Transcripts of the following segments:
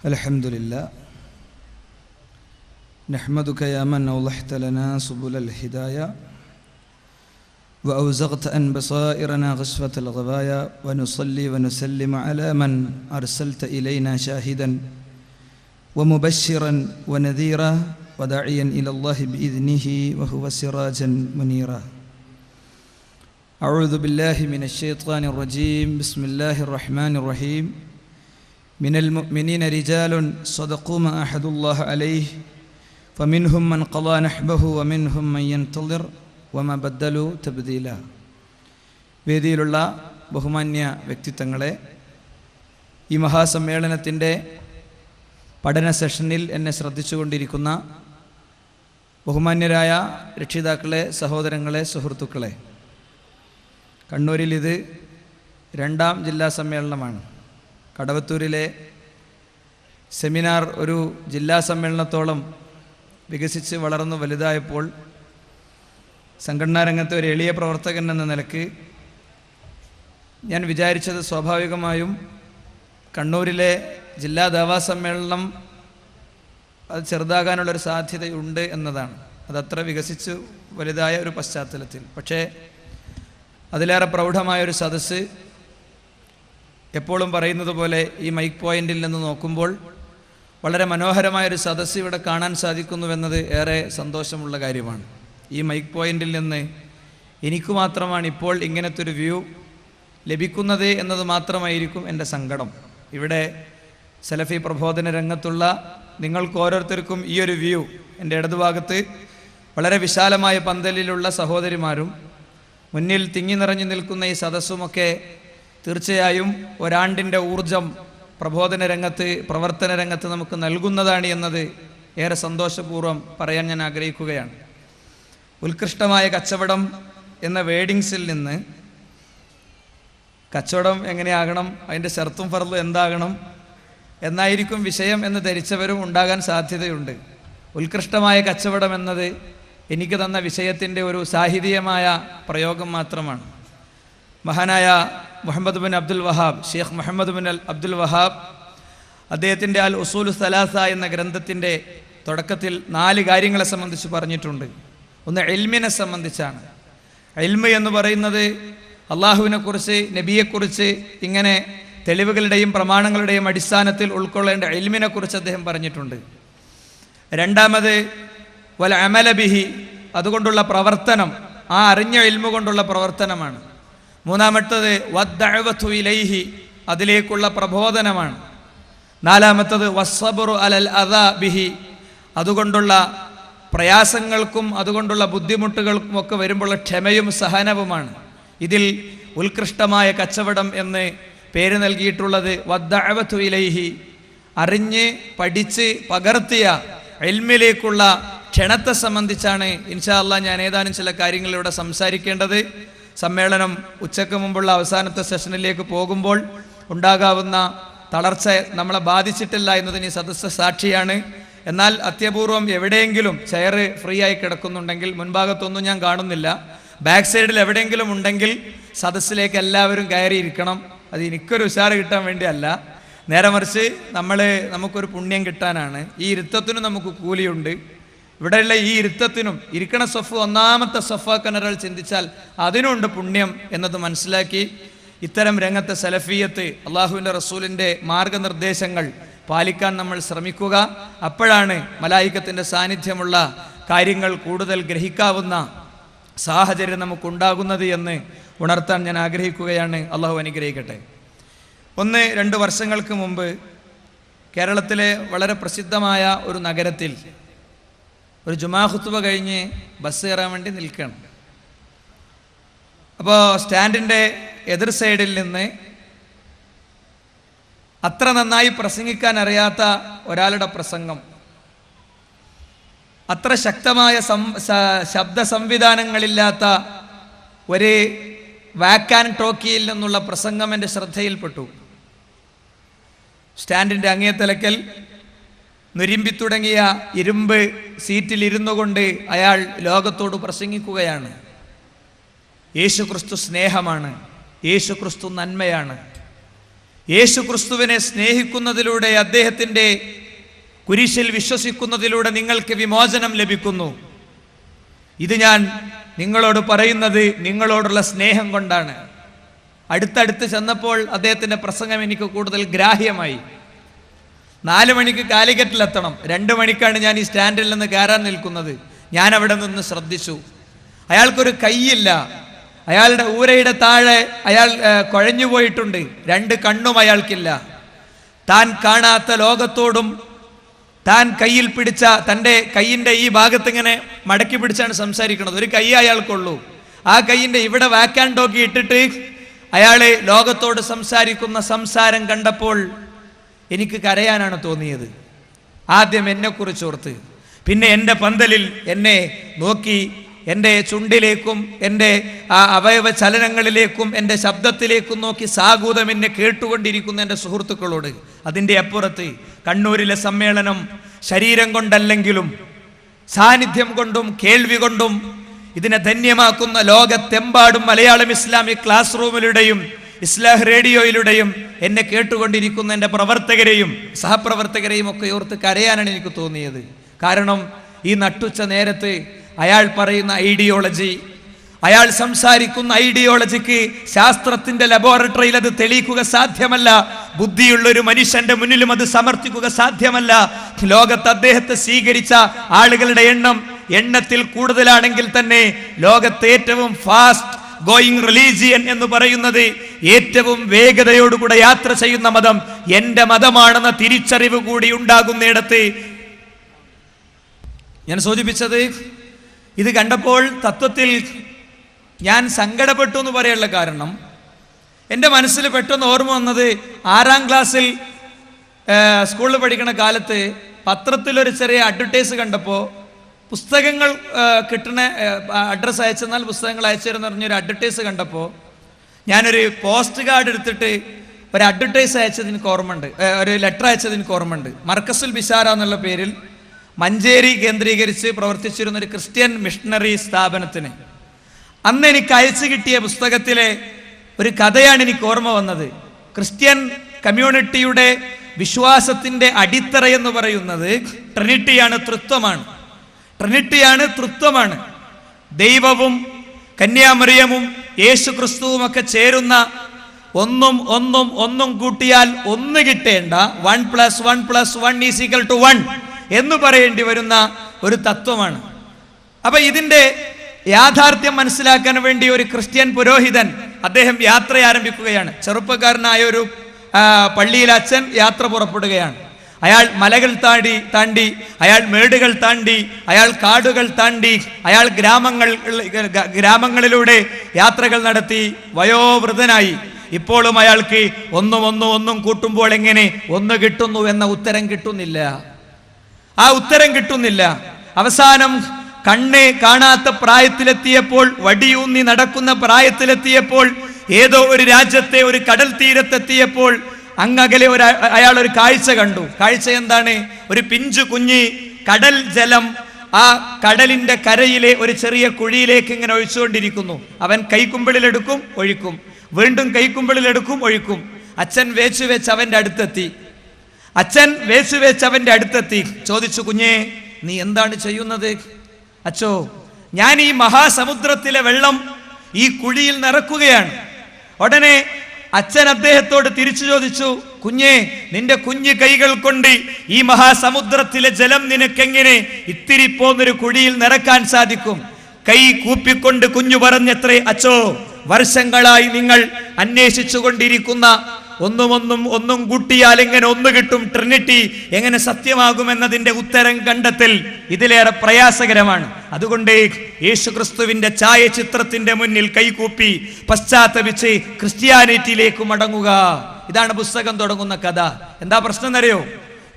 الحمد لله نحمدك يا من أوضحت لنا سبل الهداية وأوزغت أن بصائرنا غشفة الغبايا ونصلي ونسلم على من أرسلت إلينا شاهدا ومبشرا ونذيرا وداعيا إلى الله بإذنه وهو سراجا منيرا. أعوذ بالله من الشيطان الرجيم. بسم الله الرحمن الرحيم. من المؤمنين رجال صدقوا ما أحد الله عليه فمنهم من قضى نحبه ومنهم من ينتظر وما بدلوا تبديلا. വേദിയിലുള്ള ബഹുമാന്യ വ്യക്തിത്വങ്ങളെ, ഈ മഹാസമ്മേളനത്തിൻ്റെ പഠന സെഷനിൽ എന്നെ ശ്രദ്ധിച്ചുകൊണ്ടിരിക്കുന്ന ബഹുമാന്യരായ രക്ഷിതാക്കളെ, സഹോദരങ്ങളെ, സുഹൃത്തുക്കളെ, കണ്ണൂരിൽ ഇത് 2ാം ജില്ലാ സമ്മേളനമാണ്. കടവത്തൂരിലെ സെമിനാർ ഒരു ജില്ലാ സമ്മേളനത്തോളം വികസിച്ച് വളർന്നു വലുതായപ്പോൾ സംഘടനാ രംഗത്തെ ഒരു എളിയ പ്രവർത്തകൻ എന്ന നിലയ്ക്ക് ഞാൻ വിചാരിച്ചത് സ്വാഭാവികമായും കണ്ണൂരിലെ ജില്ലാ ദാവാ സമ്മേളനം അത് ചെറുതാകാനുള്ളൊരു സാധ്യതയുണ്ട് എന്നതാണ്. അതത്ര വികസിച്ച് വലുതായ ഒരു പശ്ചാത്തലത്തിൽ. പക്ഷേ അതിലേറെ പ്രൗഢമായൊരു സദസ്സ്, എപ്പോഴും പറയുന്നത് പോലെ ഈ മൈക്ക് പോയിന്റിൽ നിന്ന് നോക്കുമ്പോൾ വളരെ മനോഹരമായൊരു സദസ്സ് ഇവിടെ കാണാൻ സാധിക്കുന്നുവെന്നത് ഏറെ സന്തോഷമുള്ള കാര്യമാണ്. ഈ മൈക്ക് പോയിന്റിൽ നിന്ന് എനിക്ക് മാത്രമാണ് ഇപ്പോൾ ഇങ്ങനത്തെ ഒരു വ്യൂ ലഭിക്കുന്നത് എന്നത് മാത്രമായിരിക്കും എൻ്റെ സങ്കടം. ഇവിടെ സലഫി പ്രബോധന രംഗത്തുള്ള നിങ്ങൾക്ക് ഓരോരുത്തർക്കും ഈ ഒരു വ്യൂ, എൻ്റെ ഇടതുഭാഗത്ത് വളരെ വിശാലമായ പന്തലിലുള്ള സഹോദരിമാരും മുന്നിൽ തിങ്ങി നിറഞ്ഞു നിൽക്കുന്ന ഈ സദസ്സുമൊക്കെ തീർച്ചയായും ഒരാണ്ടിൻ്റെ ഊർജം പ്രബോധന രംഗത്ത്, പ്രവർത്തന രംഗത്ത് നമുക്ക് നൽകുന്നതാണ് എന്നത് ഏറെ സന്തോഷപൂർവ്വം പറയാൻ ഞാൻ ആഗ്രഹിക്കുകയാണ്. ഉത്കൃഷ്ടമായ കച്ചവടം എന്ന വേഡിങ്സിൽ നിന്ന് കച്ചവടം എങ്ങനെയാകണം, അതിൻ്റെ ഷർത്തും ഫർളും എന്താകണം എന്നായിരിക്കും വിഷയം എന്ന് ധരിച്ചവരും ഉണ്ടാകാൻ സാധ്യതയുണ്ട്. ഉത്കൃഷ്ടമായ കച്ചവടം എന്നത് എനിക്ക് തന്ന വിഷയത്തിൻ്റെ ഒരു സാഹിത്യമായ പ്രയോഗം മാത്രമാണ്. മഹാനായ Muhammad bin Abdul Wahhab, Sheikh Muhammad bin Abdul Wahhab, അദ്ദേഹത്തിൻ്റെ അൽ ഉസൂലു സലാസ എന്ന ഗ്രന്ഥത്തിൻ്റെ തുടക്കത്തിൽ 4 കാര്യങ്ങളെ സംബന്ധിച്ച് പറഞ്ഞിട്ടുണ്ട്. ഒന്ന് ഇൽമിനെ സംബന്ധിച്ചാണ്. ഇൽമ് എന്ന് പറയുന്നത് അള്ളാഹുവിനെക്കുറിച്ച്, നബിയെക്കുറിച്ച് ഇങ്ങനെ തെളിവുകളുടെയും പ്രമാണങ്ങളുടെയും അടിസ്ഥാനത്തിൽ ഉൾക്കൊള്ളേണ്ട ഇൽമിനെക്കുറിച്ച് അദ്ദേഹം പറഞ്ഞിട്ടുണ്ട്. രണ്ടാമത് വൽ അമല ബിഹി, അതുകൊണ്ടുള്ള പ്രവർത്തനം, ആ അറിഞ്ഞ ഇൽമു കൊണ്ടുള്ള പ്രവർത്തനമാണ്. മൂന്നാമത്തത് വദ്ദഅവതു ഇലൈഹി, അതിലേക്കുള്ള പ്രബോധനമാണ്. നാലാമത്തത് വസ്സബ്റു അലൽ അദാ ബിഹി, അതുകൊണ്ടുള്ള പ്രയാസങ്ങൾക്കും അതുകൊണ്ടുള്ള ബുദ്ധിമുട്ടുകൾക്കും ഒക്കെ വരുമ്പോഴുള്ള ക്ഷമയും സഹനവുമാണ്. ഇതിൽ ഉത്കൃഷ്ടമായ കച്ചവടം എന്ന് പേര് നൽകിയിട്ടുള്ളത് വദ്ദഅവതു ഇലൈഹി, അറിഞ്ഞ് പഠിച്ച് പകർത്തിയ ഇൽമിലേക്കുള്ള ക്ഷണത്തെ സംബന്ധിച്ചാണ് ഇൻഷാ അല്ലാഹ് ഞാൻ ഏതാനും ചില കാര്യങ്ങളിലൂടെ സംസാരിക്കേണ്ടത്. സമ്മേളനം ഉച്ചയ്ക്ക് മുമ്പുള്ള അവസാനത്തെ സെഷനിലേക്ക് പോകുമ്പോൾ ഉണ്ടാകാവുന്ന തളർച്ച നമ്മളെ ബാധിച്ചിട്ടില്ല എന്നതിന് ഈ സദസ്സ് സാക്ഷിയാണ്. എന്നാൽ അത്യപൂർവം എവിടെയെങ്കിലും ചെയർ ഫ്രീ ആയി കിടക്കുന്നുണ്ടെങ്കിൽ, മുൻഭാഗത്തൊന്നും ഞാൻ കാണുന്നില്ല, ബാക്ക് സൈഡിൽ എവിടെയെങ്കിലും ഉണ്ടെങ്കിൽ സദസ്സിലേക്ക് എല്ലാവരും കയറിയിരിക്കണം. അത് എനിക്കൊരു ഉഷാറ് കിട്ടാൻ വേണ്ടിയല്ല, നേരെ മറിച്ച് നമുക്കൊരു പുണ്യം കിട്ടാനാണ്. ഈ ഇരുത്തത്തിനും നമുക്ക് കൂലിയുണ്ട്. ഇവിടെയുള്ള ഈ ഇരുത്തത്തിനും, ഇരിക്കണ സഫ് ഒന്നാമത്തെ സഫാക്കാൻ ഒരാൾ ചിന്തിച്ചാൽ അതിനുണ്ട് പുണ്യം എന്നത് മനസ്സിലാക്കി ഇത്തരം രംഗത്തെ സലഫിയത്ത്, അള്ളാഹുവിൻ്റെ റസൂലിൻ്റെ മാർഗനിർദ്ദേശങ്ങൾ പാലിക്കാൻ നമ്മൾ ശ്രമിക്കുക. അപ്പോഴാണ് മലായികത്തിൻ്റെ സാന്നിധ്യമുള്ള കാര്യങ്ങൾ കൂടുതൽ ഗ്രഹിക്കാവുന്ന സാഹചര്യം നമുക്കുണ്ടാകുന്നത് എന്ന് ഉണർത്താൻ ഞാൻ ആഗ്രഹിക്കുകയാണ്. അള്ളാഹു അനുഗ്രഹിക്കട്ടെ. 1-2 വർഷങ്ങൾക്ക് മുമ്പ് കേരളത്തിലെ വളരെ പ്രസിദ്ധമായ ഒരു നഗരത്തിൽ ഒരു ജുമാ ഖുത്ബ കഴിഞ്ഞ് ബസ് കയറാൻ വേണ്ടി നിൽക്കണം. അപ്പോൾ സ്റ്റാൻഡിൻ്റെ എതിർ സൈഡിൽ നിന്ന് അത്ര നന്നായി പ്രസംഗിക്കാൻ അറിയാത്ത ഒരാളുടെ പ്രസംഗം, അത്ര ശക്തമായ ശബ്ദ സംവിധാനങ്ങളില്ലാത്ത ഒരു വാക്കാൻ ടോക്കിയിൽ നിന്നുള്ള പ്രസംഗം എൻ്റെ ശ്രദ്ധയിൽപ്പെട്ടു. സ്റ്റാൻഡിൻ്റെ അങ്ങേത്തലക്കൽ നുരിമ്പി തുടങ്ങിയ ഇരുമ്പ് സീറ്റിൽ ഇരുന്നു കൊണ്ട് അയാൾ ലോകത്തോട് പ്രസംഗിക്കുകയാണ്. യേശുക്രിസ്തു സ്നേഹമാണ്, യേശുക്രിസ്തു നന്മയാണ്, യേശു ക്രിസ്തുവിനെ സ്നേഹിക്കുന്നതിലൂടെ, അദ്ദേഹത്തിൻ്റെ കുരിശിൽ വിശ്വസിക്കുന്നതിലൂടെ നിങ്ങൾക്ക് വിമോചനം ലഭിക്കുന്നു. ഇത് ഞാൻ നിങ്ങളോട് പറയുന്നത് നിങ്ങളോടുള്ള സ്നേഹം കൊണ്ടാണ്. അടുത്തടുത്ത് ചെന്നപ്പോൾ അദ്ദേഹത്തിൻ്റെ പ്രസംഗം എനിക്ക് കൂടുതൽ ഗ്രാഹ്യമായി. 4 മണിക്ക് കാലിക്കറ്റിലെത്തണം. 2 മണിക്കാണ് ഞാൻ ഈ സ്റ്റാൻഡിൽ നിന്ന് കയറാൻ നിൽക്കുന്നത്. ഞാൻ അവിടെ നിന്ന് ശ്രദ്ധിച്ചു. അയാൾക്കൊരു കൈയില്ല. അയാളുടെ ഊരയുടെ താഴെ അയാൾ കുഴഞ്ഞു പോയിട്ടുണ്ട്. 2 കണ്ണും അയാൾക്കില്ല. താൻ കാണാത്ത ലോകത്തോടും താൻ കയ്യിൽ പിടിച്ച തൻ്റെ കയ്യിൻ്റെ ഈ ഭാഗത്ത് ഇങ്ങനെ മടക്കി പിടിച്ചാണ് സംസാരിക്കുന്നത്. ഒരു കൈ അയാൾക്കുള്ളൂ. ആ കൈയിൻ്റെ ഇവിടെ വാക്കാൻ ടോക്കി ഇട്ടിട്ട് അയാളെ ലോകത്തോട് സംസാരിക്കുന്ന സംസാരം കണ്ടപ്പോൾ എനിക്ക് കരയാനാണ് തോന്നിയത്. ആദ്യം എന്നെക്കുറിച്ചോർത്ത്, പിന്നെ എൻ്റെ പന്തലിൽ എന്നെ നോക്കി എൻ്റെ ചുണ്ടിലേക്കും എൻ്റെ ആ അവയവ ചലനങ്ങളിലേക്കും എൻ്റെ ശബ്ദത്തിലേക്കും നോക്കി സാഗൂതം എന്നെ കേട്ടുകൊണ്ടിരിക്കുന്ന എൻ്റെ സുഹൃത്തുക്കളോട്. അതിൻ്റെ അപ്പുറത്ത് കണ്ണൂരിലെ സമ്മേളനം ശരീരം കൊണ്ടല്ലെങ്കിലും സാന്നിധ്യം കൊണ്ടും കേൾവി കൊണ്ടും ഇതിനെ ധന്യമാക്കുന്ന ലോകത്തെമ്പാടും മലയാളം ഇസ്ലാമിക് ക്ലാസ് റൂമിലൂടെയും ഇസ്ലാഹ് റേഡിയോയിലൂടെയും എന്നെ കേട്ടുകൊണ്ടിരിക്കുന്ന എൻ്റെ പ്രവർത്തകരെയും സഹപ്രവർത്തകരെയും ഒക്കെ ഓർത്ത് കരയാനാണ് എനിക്ക് തോന്നിയത്. കാരണം ഈ നട്ടുച്ച നേരത്ത് അയാൾ പറയുന്ന ഐഡിയോളജി, അയാൾ സംസാരിക്കുന്ന ഐഡിയോളജിക്ക് ശാസ്ത്രത്തിന്റെ ലബോറട്ടറിയിൽ അത് തെളിയിക്കുക സാധ്യമല്ല. ബുദ്ധിയുള്ളൊരു മനുഷ്യന്റെ മുന്നിലും അത് സമർത്ഥിക്കുക സാധ്യമല്ല. ലോകത്ത് അദ്ദേഹത്തെ സ്വീകരിച്ച ആളുകളുടെ എണ്ണത്തിൽ കൂടുതലാണെങ്കിൽ തന്നെ ലോകത്തെ ഏറ്റവും ഫാസ്റ്റ് ഗോയിങ് റിലീജിയൻ എന്ന് പറയുന്നത്, ഏറ്റവും വേഗതയോടുകൂടെ യാത്ര ചെയ്യുന്ന മതം എൻ്റെ മതമാണെന്ന തിരിച്ചറിവ് കൂടി ഉണ്ടാകുന്നിടത്ത് ഞാൻ സൂചിപ്പിച്ചത്, ഇത് കണ്ടപ്പോൾ തത്വത്തിൽ ഞാൻ സങ്കടപ്പെട്ടു എന്ന് പറയാനുള്ള കാരണം, എൻ്റെ മനസ്സിൽ പെട്ടെന്ന് ഓർമ്മ വന്നത് 6ാം ക്ലാസ്സിൽ സ്കൂളിൽ പഠിക്കുന്ന കാലത്ത് പത്രത്തിലൊരു ചെറിയ അഡ്വർടൈസ് കണ്ടപ്പോൾ, പുസ്തകങ്ങൾ കിട്ടുന്ന അഡ്രസ്സ് അയച്ചെന്നാൽ പുസ്തകങ്ങൾ അയച്ചു തരുമെന്ന് പറഞ്ഞൊരു അഡ്വർടൈസ് കണ്ടപ്പോൾ ഞാനൊരു പോസ്റ്റ് കാർഡ് എടുത്തിട്ട് ഒരു അഡ്വർടൈസ് അയച്ചത് എനിക്ക് ഓർമ്മയുണ്ട്, ഒരു ലെറ്റർ അയച്ചത് എനിക്ക് ഓർമ്മയുണ്ട്. മർക്കസുൽ ബിഷാര എന്നുള്ള പേരിൽ മഞ്ചേരി കേന്ദ്രീകരിച്ച് പ്രവർത്തിച്ചിരുന്ന ഒരു ക്രിസ്ത്യൻ മിഷണറി സ്ഥാപനത്തിന് അന്ന് എനിക്ക് അയച്ചു കിട്ടിയ പുസ്തകത്തിലെ ഒരു കഥയാണ് എനിക്ക് ഓർമ്മ വന്നത്. ക്രിസ്ത്യൻ കമ്മ്യൂണിറ്റിയുടെ വിശ്വാസത്തിൻ്റെ അടിത്തറ എന്ന് പറയുന്നത് ട്രിനിറ്റിയാണ്, തൃത്വമാണ്. ദൈവവും കന്യാമറിയമും യേശു ക്രിസ്തുവും ഒക്കെ ചേരുന്ന ഒന്നും കൂട്ടിയാൽ 1 കിട്ടേണ്ട 1+1+1 = 1 എന്ന് പറയേണ്ടി വരുന്ന ഒരു തത്വമാണ്. അപ്പൊ ഇതിന്റെ യാഥാർത്ഥ്യം മനസ്സിലാക്കാൻ വേണ്ടി ഒരു ക്രിസ്ത്യൻ പുരോഹിതൻ അദ്ദേഹം യാത്ര ആരംഭിക്കുകയാണ്. ചെറുപ്പക്കാരനായ ഒരു പള്ളിയിലെ അച്ഛൻ യാത്ര പുറപ്പെടുകയാണ്. അയാൾ മലകൾ താണ്ടി, അയാൾ മേടുകൾ താണ്ടി, അയാൾ കാടുകൾ താണ്ടി, അയാൾ ഗ്രാമങ്ങളിലൂടെ യാത്രകൾ നടത്തി വയോവൃദ്ധനായി. ഇപ്പോഴും അയാൾക്ക് ഒന്നും കൂട്ടുമ്പോൾ എങ്ങനെ 1 കിട്ടുന്നു എന്ന ഉത്തരം കിട്ടുന്നില്ല. അവസാനം കണ്ണ് കാണാത്ത പ്രായത്തിലെത്തിയപ്പോൾ, വടിയൂന്നി നടക്കുന്ന പ്രായത്തിലെത്തിയപ്പോൾ, ഏതോ ഒരു രാജ്യത്തെ ഒരു കടൽ തീരത്തെത്തിയപ്പോൾ അങ്ങകലെ അയാൾ ഒരു കാഴ്ച കണ്ടു. കാഴ്ച എന്താണ്? ഒരു പിഞ്ചു കുഞ്ഞി കടൽ ജലം ആ കടലിന്റെ കരയിലെ ഒരു ചെറിയ കുഴിയിലേക്ക് ഇങ്ങനെ ഒഴിച്ചുകൊണ്ടിരിക്കുന്നു. അവൻ കൈക്കുമ്പിളിലെടുക്കും, ഒഴിക്കും, വീണ്ടും കൈക്കുമ്പിളിലെടുക്കും, ഒഴിക്കും. അച്ഛൻ വേച്ചു വെച്ച് അവന്റെ അടുത്തെത്തി ചോദിച്ചു, കുഞ്ഞേ നീ എന്താണ് ചെയ്യുന്നത്? അച്ചോ, ഞാൻ ഈ മഹാസമുദ്രത്തിലെ വെള്ളം ഈ കുഴിയിൽ നിറക്കുകയാണ്. ഉടനെ അച്ഛൻ അദ്ദേഹത്തോട് തിരിച്ചു ചോദിച്ചു, കുഞ്ഞേ നിന്റെ കുഞ്ഞു കൈകൾ കൊണ്ട് ഈ മഹാസമുദ്രത്തിലെ ജലം നിനക്കെങ്ങനെ ഇത്തിരി പോന്നൊരു കുഴിയിൽ നിറക്കാൻ സാധിക്കും? കൈ കൂപ്പിക്കൊണ്ട് കുഞ്ഞു പറഞ്ഞത്രേ, അച്ചോ, വർഷങ്ങളായി നിങ്ങൾ അന്വേഷിച്ചു കൊണ്ടിരിക്കുന്ന ഒന്നും കൂട്ടിയാൽ എങ്ങനെ 1 കിട്ടും, ട്രിനിറ്റി എങ്ങനെ സത്യമാകുമെന്നതിന്റെ ഉത്തരം കണ്ടെത്തൽ ഇതിലേറെ പ്രയാസകരമാണ്. അതുകൊണ്ട് യേശു ക്രിസ്തുവിന്റെ ഛായാചിത്രത്തിന്റെ മുന്നിൽ കൈകൂപ്പി പശ്ചാത്തപിച്ച് ക്രിസ്ത്യാനിറ്റിയിലേക്ക് മടങ്ങുക. ഇതാണ് പുസ്തകം തുടങ്ങുന്ന കഥ. എന്താ പ്രശ്നം എന്നറിയോ?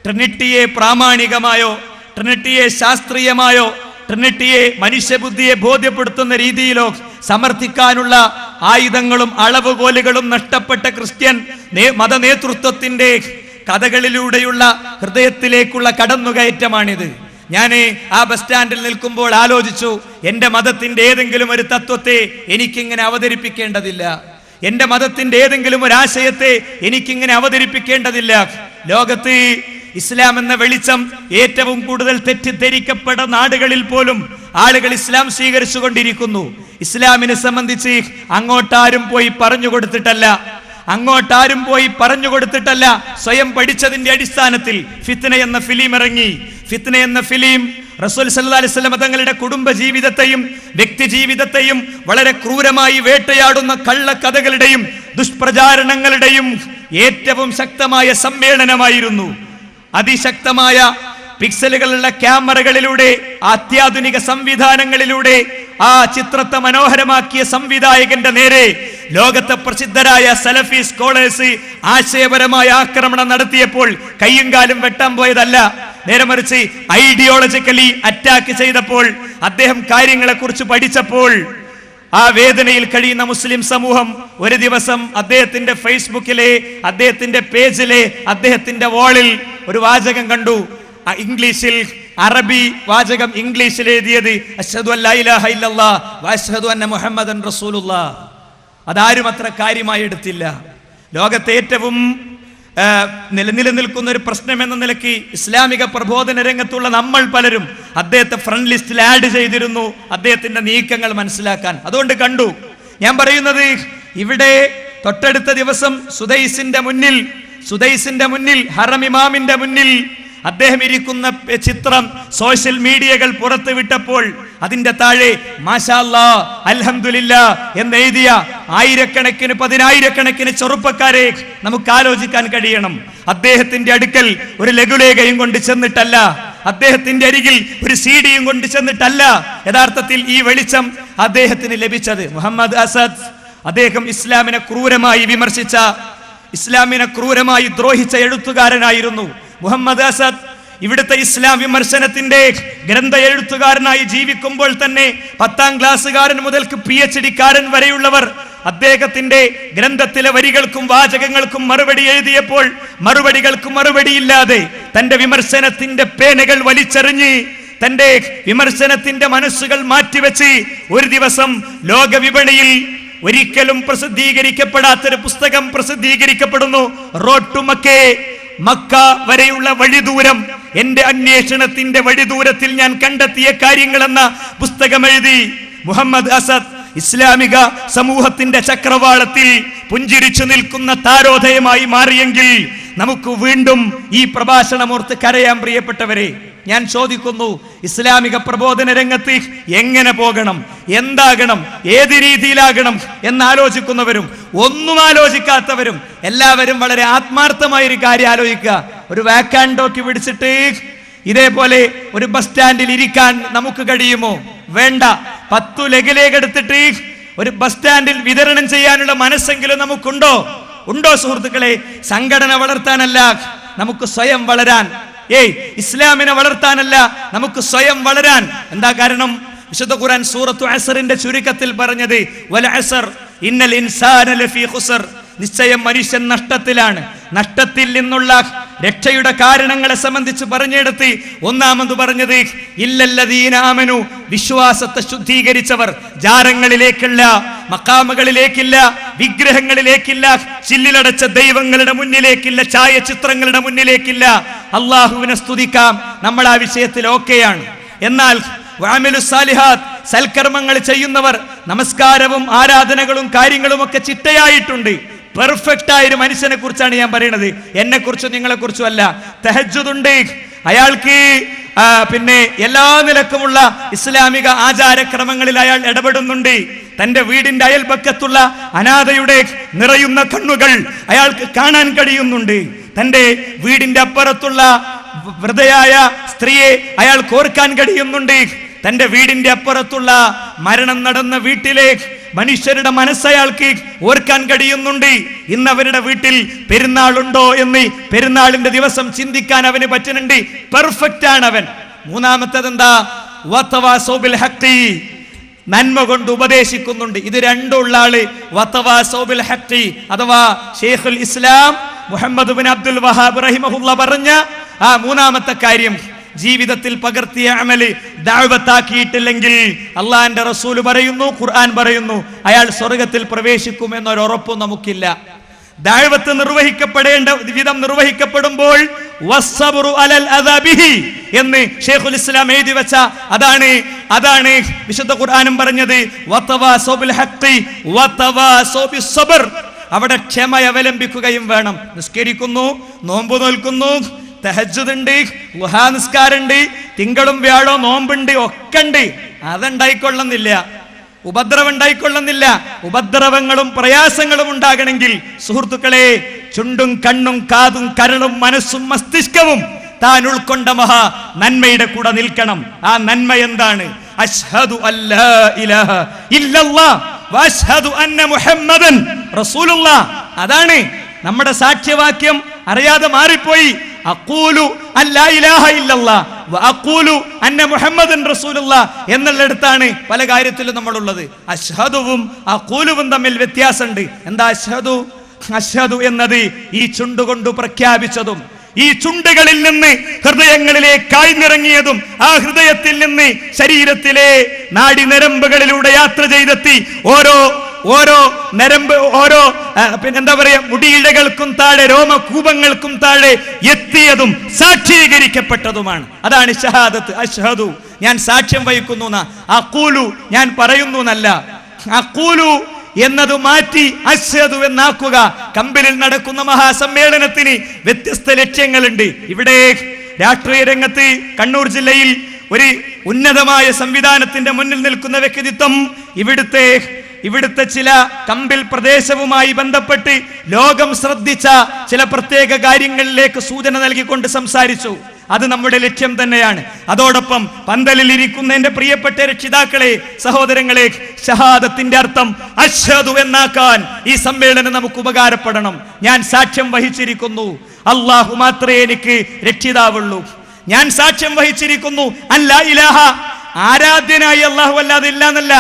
ട്രിനിറ്റിയെ പ്രാമാണികമായോ, ട്രിനിറ്റിയെ ശാസ്ത്രീയമായോ, ട്രിനിറ്റിയെ മനുഷ്യബുദ്ധിയെ ബോധ്യപ്പെടുത്തുന്ന രീതിയിലോ സമർത്ഥിക്കാനുള്ള ആയുധങ്ങളും അളവുകോലുകളും നഷ്ടപ്പെട്ട ക്രിസ്ത്യൻ മതനേതൃത്വത്തിന്റെ കഥകളിലൂടെയുള്ള ഹൃദയത്തിലേക്കുള്ള കടന്നുകയറ്റമാണിത്. ഞാൻ ആ ബസ് സ്റ്റാൻഡിൽ നിൽക്കുമ്പോൾ ആലോചിച്ചു, എൻ്റെ മതത്തിന്റെ ഏതെങ്കിലും ഒരു തത്വത്തെ എനിക്കിങ്ങനെ അവതരിപ്പിക്കേണ്ടതില്ല. എൻ്റെ മതത്തിന്റെ ഏതെങ്കിലും ഒരു ആശയത്തെ എനിക്കിങ്ങനെ അവതരിപ്പിക്കേണ്ടതില്ല. ലോകത്ത് ഇസ്ലാം എന്ന വെളിച്ചം ഏറ്റവും കൂടുതൽ തെറ്റിദ്ധരിക്കപ്പെട്ട നാടുകളിൽ പോലും ആളുകൾ ഇസ്ലാം സ്വീകരിച്ചു കൊണ്ടിരിക്കുന്നു. ഇസ്ലാമിനെ സംബന്ധിച്ച് അങ്ങോട്ടാരും പോയി പറഞ്ഞു കൊടുത്തിട്ടല്ല, സ്വയം പഠിച്ചതിന്റെ അടിസ്ഥാനത്തിൽ ഫിത്ന എന്ന ഫിലിം ഇറങ്ങി. ഫിത്ന എന്ന ഫിലിം റസൂൽ സല്ലല്ലാഹു അലൈഹി വസല്ലം തങ്ങളുടെ കുടുംബ ജീവിതത്തെയും വ്യക്തി ജീവിതത്തെയും വളരെ ക്രൂരമായി വേട്ടയാടുന്ന കള്ളക്കഥകളുടെയും ദുഷ്പ്രചാരണങ്ങളുടെയും ഏറ്റവും ശക്തമായ സമ്മേളനമായിരുന്നു. അതിശക്തമായ പിക്സലുകളുള്ള ക്യാമറകളിലൂടെ, അത്യാധുനിക സംവിധാനങ്ങളിലൂടെ ആ ചിത്രത്തെ മനോഹരമാക്കിയ സംവിധായകന്റെ നേരെ ലോകത്തെ പ്രസിദ്ധരായ സലഫി സ്കോളേഴ്സ് ആശയപരമായ ആക്രമണം നടത്തിയപ്പോൾ കയ്യും കാലും വെട്ടാൻ പോയതല്ല, നേരെ മറിച്ച് ഐഡിയോളജിക്കലി അറ്റാക്ക് ചെയ്തപ്പോൾ, അദ്ദേഹം കാര്യങ്ങളെ കുറിച്ച് പഠിച്ചപ്പോൾ ആ വേദനയിൽ കഴിയുന്ന മുസ്ലിം സമൂഹം ഒരു ദിവസം അദ്ദേഹത്തിന്റെ ഫേസ്ബുക്കിലെ, അദ്ദേഹത്തിന്റെ പേജിലെ, അദ്ദേഹത്തിന്റെ വാളിൽ ഒരു വാചകം കണ്ടു. ഇംഗ്ലീഷിൽ, അറബി വാചകം ഇംഗ്ലീഷിൽ എഴുതിയത് അശ്ഹദു അല്ലാ ഇലാഹ ഇല്ലല്ലാഹ് വഅശ്ഹദു അന്ന മുഹമ്മദൻ റസൂലുള്ളാഹ്. അതാരും അത്ര കാര്യമായി എടുത്തില്ല. ലോകത്തെ ഏറ്റവും നിലനിൽക്കുന്ന ഒരു പ്രശ്നം എന്ന നിലയ്ക്ക് ഇസ്ലാമിക പ്രബോധന രംഗത്തുള്ള നമ്മൾ പലരും അദ്ദേഹത്തെ ഫ്രണ്ട് ലിസ്റ്റിൽ ആഡ് ചെയ്തിരുന്നു, അദ്ദേഹത്തിന്റെ നീക്കങ്ങൾ മനസ്സിലാക്കാൻ. അതുകൊണ്ട് കണ്ടു. ഞാൻ പറയുന്നത്, ഇവിടെ തൊട്ടടുത്ത ദിവസം സുദൈസിന്റെ മുന്നിൽ ഹറം ഇമാമിന്റെ മുന്നിൽ അദ്ദേഹം ഇരിക്കുന്ന ചിത്രം സോഷ്യൽ മീഡിയകൾ പുറത്തു വിട്ടപ്പോൾ അതിന്റെ താഴെ മാഷാ അല്ലാഹ് അൽഹംദുലില്ലാഹ് എന്നെഴുതിയ ആയിരക്കണക്കിന് പതിനായിരക്കണക്കിന് ചെറുപ്പക്കാരെ നമുക്ക് ആലോചിക്കാൻ കഴിയണം. അദ്ദേഹത്തിന്റെ അടുക്കൽ ഒരു ലഘുലേഖയും കൊണ്ട് ചെന്നിട്ടല്ല, അദ്ദേഹത്തിന്റെ അരികിൽ ഒരു സിഡിയും കൊണ്ട് ചെന്നിട്ടല്ല യഥാർത്ഥത്തിൽ ഈ വെളിച്ചം അദ്ദേഹത്തിന് ലഭിച്ചത്. മുഹമ്മദ് അസദ്, അദ്ദേഹം ഇസ്ലാമിനെ ക്രൂരമായി വിമർശിച്ച, ഇസ്ലാമിനെ ക്രൂരമായി ദ്രോഹിച്ച എഴുത്തുകാരനായിരുന്നു. മുഹമ്മദ് അസദ് ഇവിടുത്തെ ഇസ്ലാം വിമർശനത്തിന്റെ ഗ്രന്ഥ എഴുത്തുകാരനായി ജീവിക്കുമ്പോൾ തന്നെ 10ാം ക്ലാസ്സുകാരൻ മുതൽക്ക് PhD കാരൻ വരെയുള്ളവർ അദ്ദേഹത്തിന്റെ ഗ്രന്ഥത്തിലെ വരികൾക്കും വാചകങ്ങൾക്കും മറുപടി എഴുതിയപ്പോൾ മറുപടികൾക്ക് മറുപടിയില്ലാതെ തന്റെ വിമർശനത്തിന്റെ പേനകൾ വലിച്ചെറിഞ്ഞ്, തന്റെ വിമർശനത്തിന്റെ മനസ്സുകൾ മാറ്റിവെച്ച് ഒരു ദിവസം ലോക വിപണിയിൽ ഒരിക്കലും പ്രസിദ്ധീകരിക്കപ്പെടാത്തൊരു പുസ്തകം പ്രസിദ്ധീകരിക്കപ്പെടുന്നു. റോഡ് ടു മക്ക വരെയുള്ള വഴിദൂരം, എന്റെ അന്വേഷണത്തിന്റെ വഴിദൂരത്തിൽ ഞാൻ കണ്ടെത്തിയ കാര്യങ്ങളെന്ന പുസ്തകം എഴുതി മുഹമ്മദ് അസദ് ഇസ്ലാമിക സമൂഹത്തിന്റെ ചക്രവാളത്തിൽ പുഞ്ചിരിച്ചു നിൽക്കുന്ന താരോദയമായി മാറിയെങ്കിൽ നമുക്ക് വീണ്ടും ഈ പ്രഭാഷണമോർത്ത് കരയാൻ. പ്രിയപ്പെട്ടവരെ, ഞാൻ ചോദിക്കുന്നു, ഇസ്ലാമിക പ്രബോധന രംഗത്ത് എങ്ങനെ പോകണം, എന്താകണം, ഏത് രീതിയിലാകണം എന്നാലോചിക്കുന്നവരും ഒന്നും ആലോചിക്കാത്തവരും എല്ലാവരും വളരെ ആത്മാർത്ഥമായൊരു കാര്യം ആലോചിക്കുക. ഒരു വാക്കാൻഡോക്ക് പിടിച്ചിട്ട് ഇതേപോലെ ഒരു ബസ് സ്റ്റാൻഡിൽ ഇരിക്കാൻ നമുക്ക് കഴിയുമോ? വേണ്ട. 10 ലഘുലേഖെടുത്തിട്ട് ഒരു ബസ് സ്റ്റാൻഡിൽ വിതരണം ചെയ്യാനുള്ള മനസ്സെങ്കിലും നമുക്കുണ്ടോ? സുഹൃത്തുക്കളെ, സംഘടന വളർത്താനല്ല, നമുക്ക് സ്വയം വളരാൻ. ഇസ്ലാമിനെ വളർത്താനല്ല, നമുക്ക് സ്വയം വളരാൻ. എന്താ കാരണം? വിശുദ്ധ ഖുർആൻ സൂറത്തു അസ്റിന്റെ ചുരുക്കത്തിൽ പറഞ്ഞത് വൽ അസ്ർ ഇന്നൽ ഇൻസാന ലഫീ ഖുസ്ർ, നിശ്ചയം മനുഷ്യൻ നഷ്ടത്തിലാണ്. നഷ്ടത്തിൽ നിന്നുള്ള രക്ഷയുടെ കാരണങ്ങളെ സംബന്ധിച്ച് പറഞ്ഞെടുത്ത് ഒന്നാമത് പറഞ്ഞത് ഇല്ലല്ലദീന ആമനു, വിശ്വാസത്തെ ശുദ്ധീകരിച്ചവർ. ജാരങ്ങളിലേക്കല്ല, മഖാമുകളിലേക്കില്ല, വിഗ്രഹങ്ങളിലേക്കില്ല, ചില്ലിലടച്ച ദൈവങ്ങളുടെ മുന്നിലേക്കില്ല, ഛായാചിത്രങ്ങളുടെ മുന്നിലേക്കില്ല. അള്ളാഹുവിനെ സ്തുതിക്കാം, നമ്മൾ ആ വിഷയത്തിൽ ഓക്കെയാണ്. എന്നാൽ സൽക്കർമ്മങ്ങൾ ചെയ്യുന്നവർ, നമസ്കാരവും ആരാധനകളും കാര്യങ്ങളും ഒക്കെ ചിട്ടയായിട്ടുണ്ട്. പെർഫെക്റ്റ് ആയ ഒരു മനുഷ്യനെ കുറിച്ചാണ് ഞാൻ പറയുന്നത്, എന്നെ കുറിച്ചും നിങ്ങളെ കുറിച്ചും അല്ല. തഹജ്ജുദുണ്ട്, അയാൾക്ക് പിന്നെ എല്ലാ നിലക്കുമുള്ള ഇസ്ലാമിക ആചാരക്രമങ്ങളിൽ അയാൾ ഇടപെടുന്നുണ്ട്. തന്റെ വീടിന്റെ അയൽപക്കത്തുള്ള അനാഥയുടെ നിറയുന്ന കണ്ണുകൾ അയാൾക്ക് കാണാൻ കഴിയുന്നുണ്ട്. തന്റെ വീടിന്റെ അപ്പുറത്തുള്ള വൃദ്ധയായ സ്ത്രീയെ അയാൾ ഓർക്കാൻ കഴിയുന്നുണ്ട്. തന്റെ വീടിന്റെ അപ്പുറത്തുള്ള മരണം നടന്ന വീട്ടിലെ മനുഷ്യരുടെ മനസ്സയാൾക്ക് ഓർക്കാൻ കഴിയുന്നുണ്ട്. ഇന്ന് അവരുടെ വീട്ടിൽ പെരുന്നാളുണ്ടോ എന്ന് പെരുന്നാളിന്റെ ദിവസം ചിന്തിക്കാൻ അവന് പറ്റുന്നുണ്ട്. പെർഫെക്റ്റ് ആണ് അവൻ. മൂന്നാമത്തേത് എന്താ? വതവാസൗ ബിൽ ഹഖ്, നന്മ കൊണ്ട് ഉപദേശിക്കുന്നുണ്ട്. ഇത് രണ്ടുള്ള ആള് വതവാസൗ ബിൽ ഹഖ് അഥവാ ശൈഖുൽ ഇസ്ലാം മുഹമ്മദ് ബിൻ അബ്ദുൽ വഹാബ് റഹിമഹുല്ലാ പറഞ്ഞ ആ മൂന്നാമത്തെ കാര്യം, ജീവിതത്തിൽ പകർത്തിയ അമല് ദഅവത്താക്കിയിട്ടില്ലെങ്കിൽ അള്ളാഹിന്റെ റസൂൽ പറയുന്നു, ഖുർആൻ പറയുന്നു, അയാൾ സ്വർഗത്തിൽ പ്രവേശിക്കുമെന്നൊരു ഉറപ്പും നമുക്കില്ല. ദഅവത്ത് നിർവഹിക്കപ്പെടേണ്ട വിധം നിർവഹിക്കപ്പെടുമ്പോൾ വസ്സബ്റു അലൽ അദാബിഹി എന്ന് ശൈഖുൽ ഇസ്ലാം എഴുതി വെച്ച അതാണ് വിശുദ്ധ ഖുർആനും പറഞ്ഞത്, വതവാസൗ ബിൽ ഹഖ് വതവാസൗ ബിസ് സബ്ർ. അവിടെ ക്ഷമ അവലംബിക്കുകയും വേണം. നിസ്കരിക്കുന്നു, നോമ്പ് നോൽക്കുന്നു, തഹജ്ജുദ് ഉണ്ട്, ളുഹാ നിസ്കാരമുണ്ട്, തിങ്കളും വ്യാഴവും നോമ്പുണ്ട്, ഒക്കെ ഉണ്ട്. അതുണ്ടായിക്കൊള്ളുന്നില്ല, ഉപദ്രവം ഉണ്ടായിക്കൊള്ളുന്നില്ല. ഉപദ്രവങ്ങളും പ്രയാസങ്ങളും ഉണ്ടാകണമെങ്കിൽ സുഹൃത്തുക്കളെ, ചുണ്ടും കണ്ണും കാതും കരളും മനസ്സും മസ്തിഷ്കവും താൻ ഉൾക്കൊണ്ട മഹാ നന്മയുടെ കൂടെ നിൽക്കണം. ആ നന്മ എന്താണ്? അശ്ഹദു അല്ലാ ഇലാഹ ഇല്ലല്ലാഹ് വഅശ്ഹദു അന്ന മുഹമ്മദൻ റസൂലുള്ളാഹ്. അതാണ് നമ്മുടെ സാക്ഷ്യവാക്യം. അറിയാതെ മാറിപ്പോയി. അഖൂലു അല്ലാ ഇലാഹ ഇല്ലല്ലാഹ് വഅഖൂലു അന്ന മുഹമ്മദൻ റസൂലുള്ളാഹ് എന്നുള്ളിടത്താണ് പല കാര്യത്തിലും നമ്മളുള്ളത്. അശ്ഹദുവും അഖൂലുവും തമ്മിൽ വ്യത്യാസമുണ്ട്. എന്താ അശ്ഹദു? അശ്ഹദു എന്നത് ഈ ചുണ്ടുകൊണ്ട് പ്രഖ്യാപിച്ചതും ഈ ചുണ്ടുകളിൽ നിന്ന് ഹൃദയങ്ങളിലേക്ക് ആഴ്ന്നിറങ്ങിയതും ആ ഹൃദയത്തിൽ നിന്ന് ശരീരത്തിലെ നാഡിനരമ്പുകളിലൂടെ യാത്ര ചെയ്തെത്തി ഓരോ നരമ്പ്, ഓരോ എന്താ പറയാ, മുടിയിഴകൾക്കും താഴെ രോമകൂപങ്ങൾക്കും താഴെ എത്തിയതും സാക്ഷീകരിക്കപ്പെട്ടതുമാണ്. അതാണ് ഷഹാദത്ത്. അശ്ഹദു ഞാൻ സാക്ഷ്യം വഹിക്കുന്നു. അഖൂലു ഞാൻ പറയുന്നു എന്നല്ല. അഖൂലു എന്നത് മാറ്റി അശ്ഹദു എന്നാക്കുക. കമ്പിലിൽ നടക്കുന്ന മഹാസമ്മേളനത്തിന് വ്യത്യസ്ത ലക്ഷ്യങ്ങളുണ്ട്. ഇവിടെ രാഷ്ട്രീയ രംഗത്ത് കണ്ണൂർ ജില്ലയിൽ ഒരു ഉന്നതമായ സംവിധാനത്തിന്റെ മുന്നിൽ നിൽക്കുന്ന വ്യക്തിത്വം ഇവിടുത്തെ ചില കമ്പിൽ പ്രദേശവുമായി ബന്ധപ്പെട്ട് ലോകം ശ്രദ്ധിച്ച ചില പ്രത്യേക കാര്യങ്ങളിലേക്ക് സൂചന നൽകിക്കൊണ്ട് സംസാരിച്ചു. അത് നമ്മുടെ ലക്ഷ്യം തന്നെയാണ്. അതോടൊപ്പം പന്തലിൽ ഇരിക്കുന്ന എന്റെ പ്രിയപ്പെട്ട രക്ഷിതാക്കളെ, സഹോദരങ്ങളെ, ഷഹാദത്തിന്റെ അർത്ഥം അശ്ഹദു എന്നാക്കാൻ ഈ സമ്മേളനം നമുക്ക് ഉപകാരപ്പെടണം. ഞാൻ സാക്ഷ്യം വഹിച്ചിരിക്കുന്നു, അല്ലാഹു മാത്രമേ എനിക്ക് രക്ഷിതാവുള്ളൂ. ഞാൻ സാക്ഷ്യം വഹിച്ചിരിക്കുന്നു അല്ലാ ഇലാഹ, ആരാധ്യനായി അല്ലാഹു അല്ലാതെ ഇല്ല എന്നല്ല,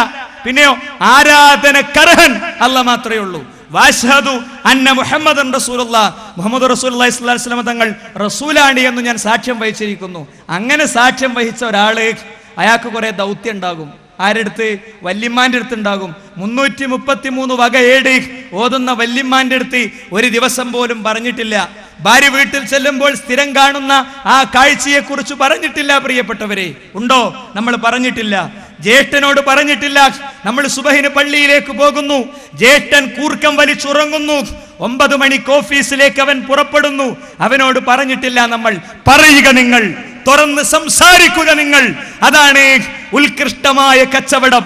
പിന്നെയോ ആരാധനക്കർഹൻ അല്ലാഹ് മാത്രമേ ഉള്ളൂ. വഅശ്ഹദു അന്ന മുഹമ്മദൻ റസൂലുള്ളാഹ്, മുഹമ്മദ് റസൂലുള്ളാഹി സ്വല്ലല്ലാഹു അലൈഹി വസല്ലം തങ്ങൾ റസൂലാണ് എന്ന് ഞാൻ സാക്ഷ്യം വഹിച്ചിരിക്കുന്നു. അങ്ങനെ സാക്ഷ്യം വഹിച്ച ഒരാള്, അയാൾക്ക് കുറെ ദൗത്യം ഉണ്ടാകും. ആരെടുത്ത്? വല്യമ്മാന്റെ അടുത്ത് ഉണ്ടാകും. 333 വക ഏട് ഓതുന്ന വല്യമ്മാന്റെ അടുത്ത് ഒരു ദിവസം പോലും പറഞ്ഞിട്ടില്ല. ഭാര്യ വീട്ടിൽ ചെല്ലുമ്പോൾ സ്ഥിരം കാണുന്ന ആ കാഴ്ചയെ കുറിച്ച് പറഞ്ഞിട്ടില്ല. പ്രിയപ്പെട്ടവരെ, ഉണ്ടോ? നമ്മൾ പറഞ്ഞിട്ടില്ല. ജ്യേഷ്ഠനോട് പറഞ്ഞിട്ടില്ല. നമ്മൾ സുബഹിന് പള്ളിയിലേക്ക് പോകുന്നു, ജ്യേഷ്ഠൻ കൂർക്കം വലിച്ചുറങ്ങുന്നു, 9 മണിക്ക് ഓഫീസിലേക്ക് അവൻ പുറപ്പെടുന്നു, അവനോട് പറഞ്ഞിട്ടില്ല. നമ്മൾ പറയുക, നിങ്ങൾ തുറന്ന് സംസാരിക്കുക. നിങ്ങൾ, അതാണ് ഉത്കൃഷ്ടമായ കച്ചവടം.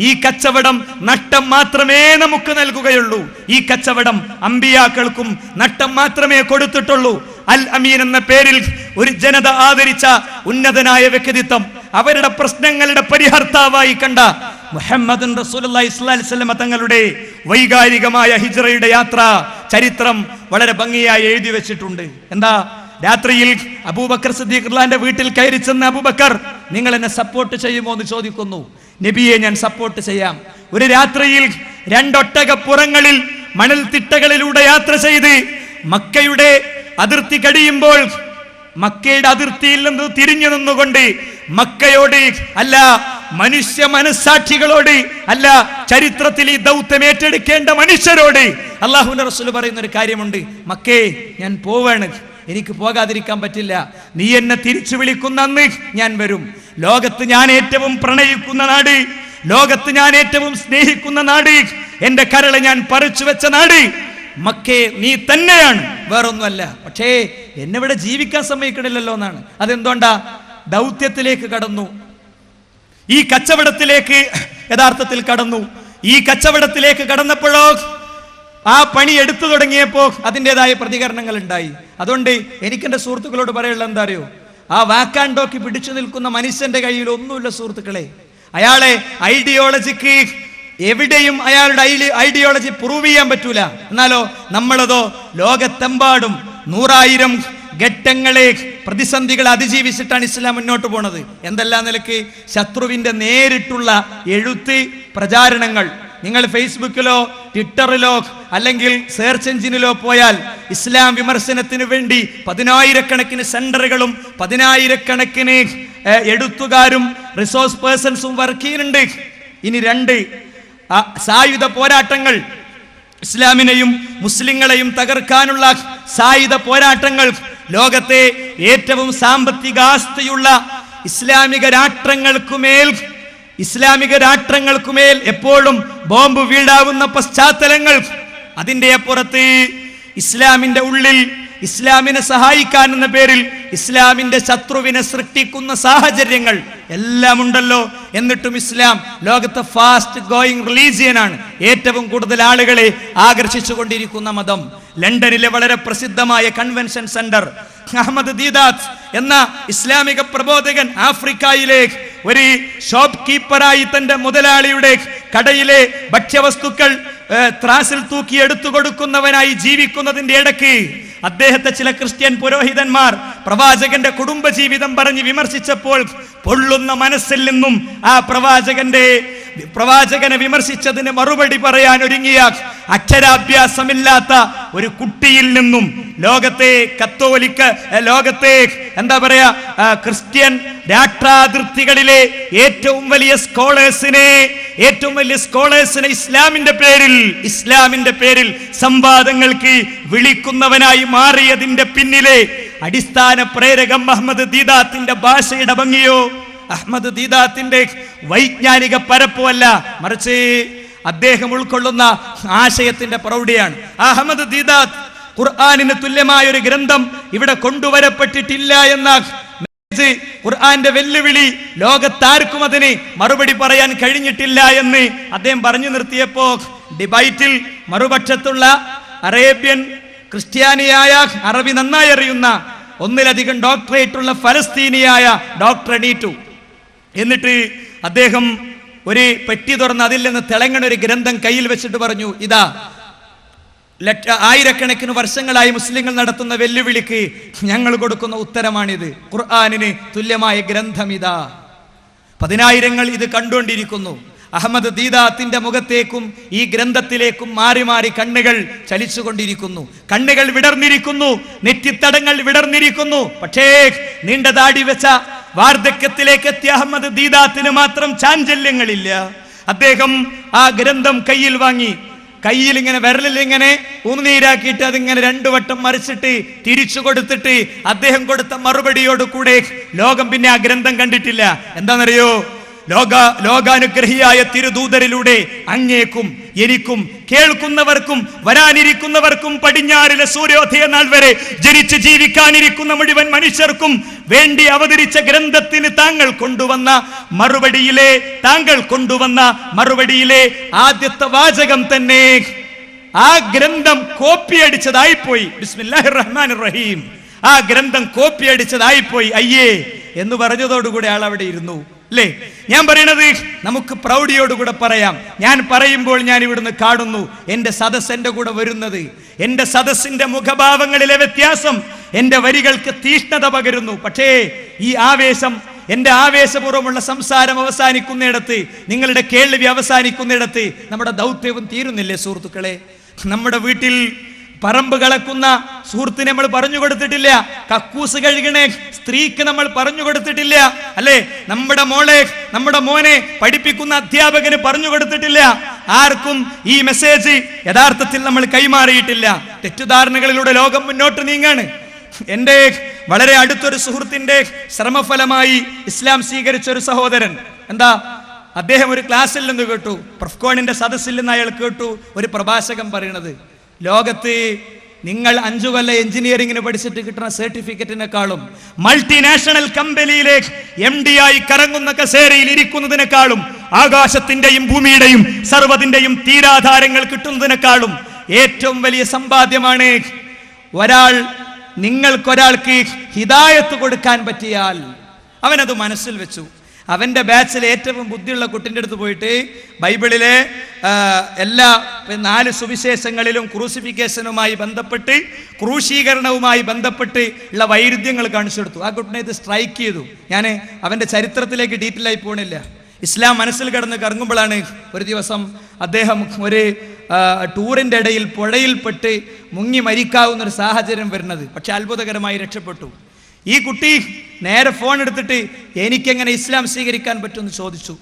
ഈ കച്ചവടം നഷ്ടം മാത്രമേ നമുക്ക് നൽകുകയുള്ളൂ. ഈ കച്ചവടം അമ്പിയാക്കൾക്കും നഷ്ടം മാത്രമേ കൊടുത്തിട്ടുള്ളൂ. അൽ അമീൻ എന്ന പേരിൽ ഒരു ജനത ആദരിച്ച ഉന്നതനായ വ്യക്തിത്വം, അവരുടെ പ്രശ്നങ്ങളുടെ പരിഹർത്താവായി കണ്ട മുഹമ്മദ് റസൂലുള്ളാഹി സ്വല്ലല്ലാഹി അലൈഹി വസല്ലം തങ്ങളുടെ വൈകാരികമായ ഹിജ്റയുടെ യാത്ര ചരിത്രം വളരെ ഭംഗിയായി എഴുതി വെച്ചിട്ടുണ്ട്. എന്താ? രാത്രിയിൽ അബൂബക്കർ സിദ്ദീഖ് റളിയല്ലാഹുവിന്റെ വീട്ടിൽ കയറി ചെന്ന അബൂബക്കർ, നിങ്ങൾ എന്നെ സപ്പോർട്ട് ചെയ്യുമോ എന്ന് ചോദിക്കുന്നു. നബിയെ, ഞാൻ സപ്പോർട്ട് ചെയ്യാം. ഒരു രാത്രിയിൽ 2 ഒട്ടകപ്പുറങ്ങളിൽ മണൽത്തിട്ടകളിലൂടെ യാത്ര ചെയ്ത് മക്കയുടെ അതിർത്തി കഴിയുമ്പോൾ മക്കയുടെ അതിർത്തിയിൽ നിന്ന് തിരിഞ്ഞു നിന്നുകൊണ്ട് മക്കയോട് അല്ല, മനുഷ്യ മനസ്സാക്ഷികളോട് അല്ല, ചരിത്രത്തിൽ ഈ ദൗത്യം ഏറ്റെടുക്കേണ്ട മനുഷ്യരോട് അല്ലാഹുവിന്റെ റസൂൽ പറയുന്ന ഒരു കാര്യമുണ്ട്. മക്കേ, ഞാൻ പോവാണ്, എനിക്ക് പോകാതിരിക്കാൻ പറ്റില്ല. നീ എന്നെ തിരിച്ചു വിളിക്കുന്ന അന്ന് ഞാൻ വരും. ലോകത്ത് ഞാൻ ഏറ്റവും പ്രണയിക്കുന്ന നാട്, ലോകത്ത് ഞാൻ ഏറ്റവും സ്നേഹിക്കുന്ന നാട്, എന്റെ കരളെ ഞാൻ പറിച്ചു വെച്ച നാട് മക്കേ, നീ തന്നെയാണ്, വേറൊന്നുമല്ല. പക്ഷേ എന്നെ ഇവിടെ ജീവിക്കാൻ സമ്മതിക്കണില്ലല്ലോ എന്നാണ്. അതെന്തുകൊണ്ടാ? ദൗത്യത്തിലേക്ക് കടന്നു, ഈ കച്ചവടത്തിലേക്ക് യഥാർത്ഥത്തിൽ കടന്നു. ഈ കച്ചവടത്തിലേക്ക് കടന്നപ്പോഴോ, ആ പണി എടുത്തു തുടങ്ങിയപ്പോ അതിൻ്റെതായ പ്രതികരണങ്ങൾ ഉണ്ടായി. അതുകൊണ്ട് എനിക്കെന്റെ സുഹൃത്തുക്കളോട് പറയാനുള്ള എന്താ അറിയോ? ആ വാക്കാൻഡോക്ക് പിടിച്ചു നിൽക്കുന്ന മനുഷ്യന്റെ കയ്യിൽ ഒന്നുമില്ല സുഹൃത്തുക്കളെ. അയാളെ ഐഡിയോളജിക്ക് എവിടെയും അയാളുടെ ഐഡിയോളജി പ്രൂവ് ചെയ്യാൻ പറ്റൂല. എന്നാലോ നമ്മളതോ ലോകത്തെമ്പാടും 100,000 ഘട്ടങ്ങളെ, പ്രതിസന്ധികളെ അതിജീവിച്ചിട്ടാണ് ഇസ്ലാം മുന്നോട്ട് പോണത്. എന്തെല്ലാം നിലക്ക്? ശത്രുവിന്റെ നേരിട്ടുള്ള എഴുത്ത്, പ്രചാരണങ്ങൾ, നിങ്ങൾ ഫേസ്ബുക്കിലോ ട്വിറ്ററിലോ അല്ലെങ്കിൽ സെർച്ച് എഞ്ചിനിലോ പോയാൽ ഇസ്ലാം വിമർശനത്തിന് വേണ്ടി 10,000-കണക്കിന് സെന്ററുകളും 10,000-കണക്കിന് എഴുത്തുകാരും റിസോഴ്സ് പേഴ്സൺസും വർക്ക് ചെയ്യുന്നുണ്ട്. ഇനി 2 സായുധ പോരാട്ടങ്ങൾ, ഇസ്ലാമിനെയും മുസ്ലിങ്ങളെയും തകർക്കാനുള്ള സായുധ പോരാട്ടങ്ങൾ. ലോകത്തെ ഏറ്റവും സാമ്പത്തിക ആസ്തിയുള്ള ഇസ്ലാമിക രാഷ്ട്രങ്ങൾക്കുമേൽ എപ്പോഴും ബോംബ് വീഴാവുന്ന പശ്ചാത്തലങ്ങൾ. അതിന്റെ അപ്പുറത്ത് ഇസ്ലാമിന്റെ ഉള്ളിൽ ഇസ്ലാമിനെ സഹായിക്കാൻ എന്ന പേരിൽ ഇസ്ലാമിന്റെ ശത്രുവിനെ സൃഷ്ടിക്കുന്ന സാഹചര്യങ്ങൾ എല്ലാം ഉണ്ടല്ലോ. എന്നിട്ടും ഇസ്ലാം ലോകത്തെ ഫാസ്റ്റ് ഗോയിങ് റിലീജിയനാണ്. ഏറ്റവും കൂടുതൽ ആളുകളെ ആകർഷിച്ചു കൊണ്ടിരിക്കുന്ന മതം. ലണ്ടനിലെ വളരെ പ്രസിദ്ധമായ കൺവെൻഷൻ സെന്റർ, അഹമ്മദ് ദീദാത്ത് എന്ന ഇസ്ലാമിക പ്രബോധകൻ ആഫ്രിക്കയിലെ ഒരു ഷോപ്പ് കീപ്പറായി തന്റെ മുതലാളിയുടെ കടയിലെ ഭക്ഷ്യവസ്തുക്കൾ ത്രാസിൽ തൂക്കി എടുത്തു കൊടുക്കുന്നവനായി ജീവിക്കുന്നതിന്റെ ഇടയ്ക്ക് അദ്ദേഹത്തെ ചില ക്രിസ്ത്യൻ പുരോഹിതന്മാർ പ്രവാചകന്റെ കുടുംബജീവിതം പറഞ്ഞ് വിമർശിച്ചപ്പോൾ പൊള്ളുന്ന മനസ്സിൽ നിന്നും ആ പ്രവാചകനെ വിമർശിച്ചതിന് മറുപടി പറയാൻ ഒരുങ്ങിയ അക്ഷരാഭ്യാസമില്ലാത്ത ഒരു കുട്ടിയിൽ നിന്നും ലോകത്തെ ക്രിസ്ത്യൻ രാഷ്ട്രാതിർത്തികളിലെ ഏറ്റവും വലിയ സ്കോളേഴ്സിനെ ഇസ്ലാമിന്റെ പേരിൽ സംവാദങ്ങൾക്ക് വിളിക്കുന്നവനായി മാറിയതിന്റെ പിന്നിലെ അടിസ്ഥാന പ്രേരകം അഹമ്മദ് ദീദാത്തിന്റെ ഭാഷയുടെ ഭംഗിയോ അഹമ്മദ് ദീദാത്തിന്റെ വൈജ്ഞാനിക പരപ്പുമല്ല, മറിച്ച് അദ്ദേഹം ഉൾക്കൊള്ളുന്ന ആശയത്തിന്റെ പ്രൗഢിയാണ്. അഹമ്മദ് ദീദാത്ത് ഖുർആനിന് തുല്യമായ ഒരു ഗ്രന്ഥം ഇവിടെ കൊണ്ടുവരപ്പെട്ടിട്ടില്ല എന്ന ഖുർആന്റെ വെല്ലുവിളി ലോകത്താർക്കും അതിന് മറുപടി പറയാൻ കഴിഞ്ഞിട്ടില്ല എന്ന് അദ്ദേഹം പറഞ്ഞു നിർത്തിയപ്പോ ഡിബൈറ്റിൽ മറുപക്ഷത്തുള്ള അറേബ്യൻ ക്രിസ്ത്യാനിയായ അറബി നന്നായി അറിയുന്ന ഒന്നിലധികം ഡോക്ടറേറ്റ് ഉള്ള ഫലസ്തീനിയായ ഡോക്ടർ എണീറ്റു. എന്നിട്ട് അദ്ദേഹം ഒരു പെട്ടി തുറന്ന് അതിൽ നിന്ന് തിളങ്ങണ ഒരു ഗ്രന്ഥം കയ്യിൽ വെച്ചിട്ട് പറഞ്ഞു, ഇതാ ആയിരക്കണക്കിന് വർഷങ്ങളായി മുസ്ലിങ്ങൾ നടത്തുന്ന വെല്ലുവിളിക്ക് ഞങ്ങൾ കൊടുക്കുന്ന ഉത്തരമാണിത്. ഖുർആനിന് തുല്യമായ ഗ്രന്ഥം ഇതാ. 10,000 ഇത് കണ്ടുകൊണ്ടിരിക്കുന്നു. അഹമ്മദ് ദീദാത്തിന്റെ മുഖത്തേക്കും ഈ ഗ്രന്ഥത്തിലേക്കും മാറി മാറി കണ്ണുകൾ ചലിച്ചുകൊണ്ടിരിക്കുന്നു. കണ്ണുകൾ വിടർന്നിരിക്കുന്നു, നെറ്റിത്തടങ്ങൾ വിടർന്നിരിക്കുന്നു. പക്ഷേ നീണ്ട താടി വെച്ച വാർദ്ധക്യത്തിലേക്ക് എത്തിയ അഹമ്മദ് ദീദാത്തിന് മാത്രം ചാഞ്ചല്യങ്ങളില്ല. അദ്ദേഹം ആ ഗ്രന്ഥം കയ്യിൽ വാങ്ങി, കയ്യിൽ ഇങ്ങനെ വിരലിൽ ഇങ്ങനെ ഊന്നീരാക്കിയിട്ട് അതിങ്ങനെ 2 വട്ടം മറിച്ചിട്ട് തിരിച്ചു കൊടുത്തിട്ട് അദ്ദേഹം കൊടുത്ത മറുപടിയോട് കൂടെ ലോകം പിന്നെ ആ ഗ്രന്ഥം കണ്ടിട്ടില്ല. എന്താണെന്നറിയോ? ലോകാനുഗ്രഹിയായ തിരുദൂതരിലൂടെ അങ്ങേക്കും എനിക്കും കേൾക്കുന്നവർക്കും വരാനിരിക്കുന്നവർക്കും പടിഞ്ഞാറിലെ സൂര്യോദയ നാൾ വരെ ജനിച്ച് ജീവിക്കാനിരിക്കുന്ന മുഴുവൻ മനുഷ്യർക്കും വേണ്ടി അവതരിച്ച ഗ്രന്ഥത്തിന് താങ്കൾ കൊണ്ടുവന്ന മറുപടിയിലെ ആദ്യത്തെ വാചകം തന്നെ ആ ഗ്രന്ഥം കോപ്പി അടിച്ചതായിപ്പോയി. ബിസ്മില്ലാഹിർ റഹ്മാനിർ റഹീം. ആ ഗ്രന്ഥം കോപ്പി അടിച്ചതായിപ്പോയി, അയ്യേ എന്ന് പറഞ്ഞതോടുകൂടെ ആൾ അവിടെ ഇരുന്നു. അല്ലേ? ഞാൻ പറയണത് നമുക്ക് പ്രൗഢിയോടുകൂടെ പറയാം. ഞാൻ പറയുമ്പോൾ ഞാൻ ഇവിടുന്ന് കാണുന്നു എന്റെ സദസ് എന്റെ കൂടെ വരുന്നത്, എന്റെ സദസ്സിന്റെ മുഖഭാവങ്ങളിലെ വ്യത്യാസം എന്റെ വരികൾക്ക് തീഷ്ണത പകരുന്നു. പക്ഷേ ഈ ആവേശം, എന്റെ ആവേശപൂർവ്വമുള്ള സംസാരം അവസാനിക്കുന്നിടത്ത്, നിങ്ങളുടെ കേൾവി അവസാനിക്കുന്നിടത്ത് നമ്മുടെ ദൗത്യവും തീരുന്നില്ലേ സുഹൃത്തുക്കളെ? നമ്മുടെ വീട്ടിൽ പറമ്പ് കളക്കുന്ന സുഹൃത്തിന് നമ്മൾ പറഞ്ഞു കൊടുത്തിട്ടില്ല, കക്കൂസ് കഴുകണേ സ്ത്രീക്ക് നമ്മൾ പറഞ്ഞു കൊടുത്തിട്ടില്ല, അല്ലെ? നമ്മുടെ മോനെ പഠിപ്പിക്കുന്ന അധ്യാപകന് പറഞ്ഞു കൊടുത്തിട്ടില്ല. ആർക്കും ഈ മെസ്സേജ് യഥാർത്ഥത്തിൽ നമ്മൾ കൈമാറിയിട്ടില്ല. തെറ്റിദ്ധാരണകളിലൂടെ ലോകം മുന്നോട്ട് നീങ്ങാണ്. എൻ്റെ വളരെ അടുത്തൊരു സുഹൃത്തിന്റെ ശ്രമഫലമായി ഇസ്ലാം സ്വീകരിച്ച ഒരു സഹോദരൻ, എന്താ അദ്ദേഹം ഒരു ക്ലാസ്സിൽ നിന്ന് കേട്ടു, പ്രഫ്കോണിന്റെ സദസ്സിൽ നിന്ന് അയാൾ കേട്ടു ഒരു പ്രഭാഷകൻ പറയുന്നത്, ലോകത്ത് നിങ്ങൾ 5 കൊല്ലം എഞ്ചിനീയറിംഗിന് പഠിച്ചിട്ട് കിട്ടുന്ന സർട്ടിഫിക്കറ്റിനെക്കാളും മൾട്ടിനാഷണൽ കമ്പനിയിലെ MD ആയി കറങ്ങുന്ന കസേരയിൽ ഇരിക്കുന്നതിനേക്കാളും ആകാശത്തിന്റെയും ഭൂമിയുടെയും സർവ്വതിന്റെയും തീരാധാരങ്ങൾ കിട്ടുന്നതിനേക്കാളും ഏറ്റവും വലിയ സമ്പാദ്യമാണ് നിങ്ങൾക്കൊരാൾക്ക് ഹിദായത്ത് കൊടുക്കാൻ പറ്റിയാൽ. അവനത് മനസ്സിൽ വെച്ചു. അവന്റെ ബാച്ചിൽ ഏറ്റവും ബുദ്ധിയുള്ള കുട്ടിൻ്റെ അടുത്ത് പോയിട്ട് ബൈബിളിലെ എല്ലാ 4 സുവിശേഷങ്ങളിലും ക്രൂസിഫിക്കേഷനുമായി ബന്ധപ്പെട്ട്, ക്രൂശീകരണവുമായി ബന്ധപ്പെട്ട് ഉള്ള വൈരുദ്ധ്യങ്ങൾ കാണിച്ചു കൊടുത്തു. ആ കുട്ടിനെ ഇത് സ്ട്രൈക്ക് ചെയ്തു. ഞാൻ അവന്റെ ചരിത്രത്തിലേക്ക് ഡീറ്റെയിൽ ആയി പോണില്ല. ഇസ്ലാം മനസ്സിൽ കിടന്ന് കറങ്ങുമ്പോഴാണ് ഒരു ദിവസം അദ്ദേഹം ഒരു ടൂറിൻ്റെ ഇടയിൽ പുഴയിൽപ്പെട്ട് മുങ്ങി മരിക്കാവുന്നൊരു സാഹചര്യം വരുന്നത്. പക്ഷെ അത്ഭുതകരമായി രക്ഷപ്പെട്ടു. ഈ കുട്ടി നേരെ ഫോൺ എടുത്തിട്ട് എനിക്കെങ്ങനെ ഇസ്ലാം സ്വീകരിക്കാൻ പറ്റുമെന്ന് ചോദിച്ചു.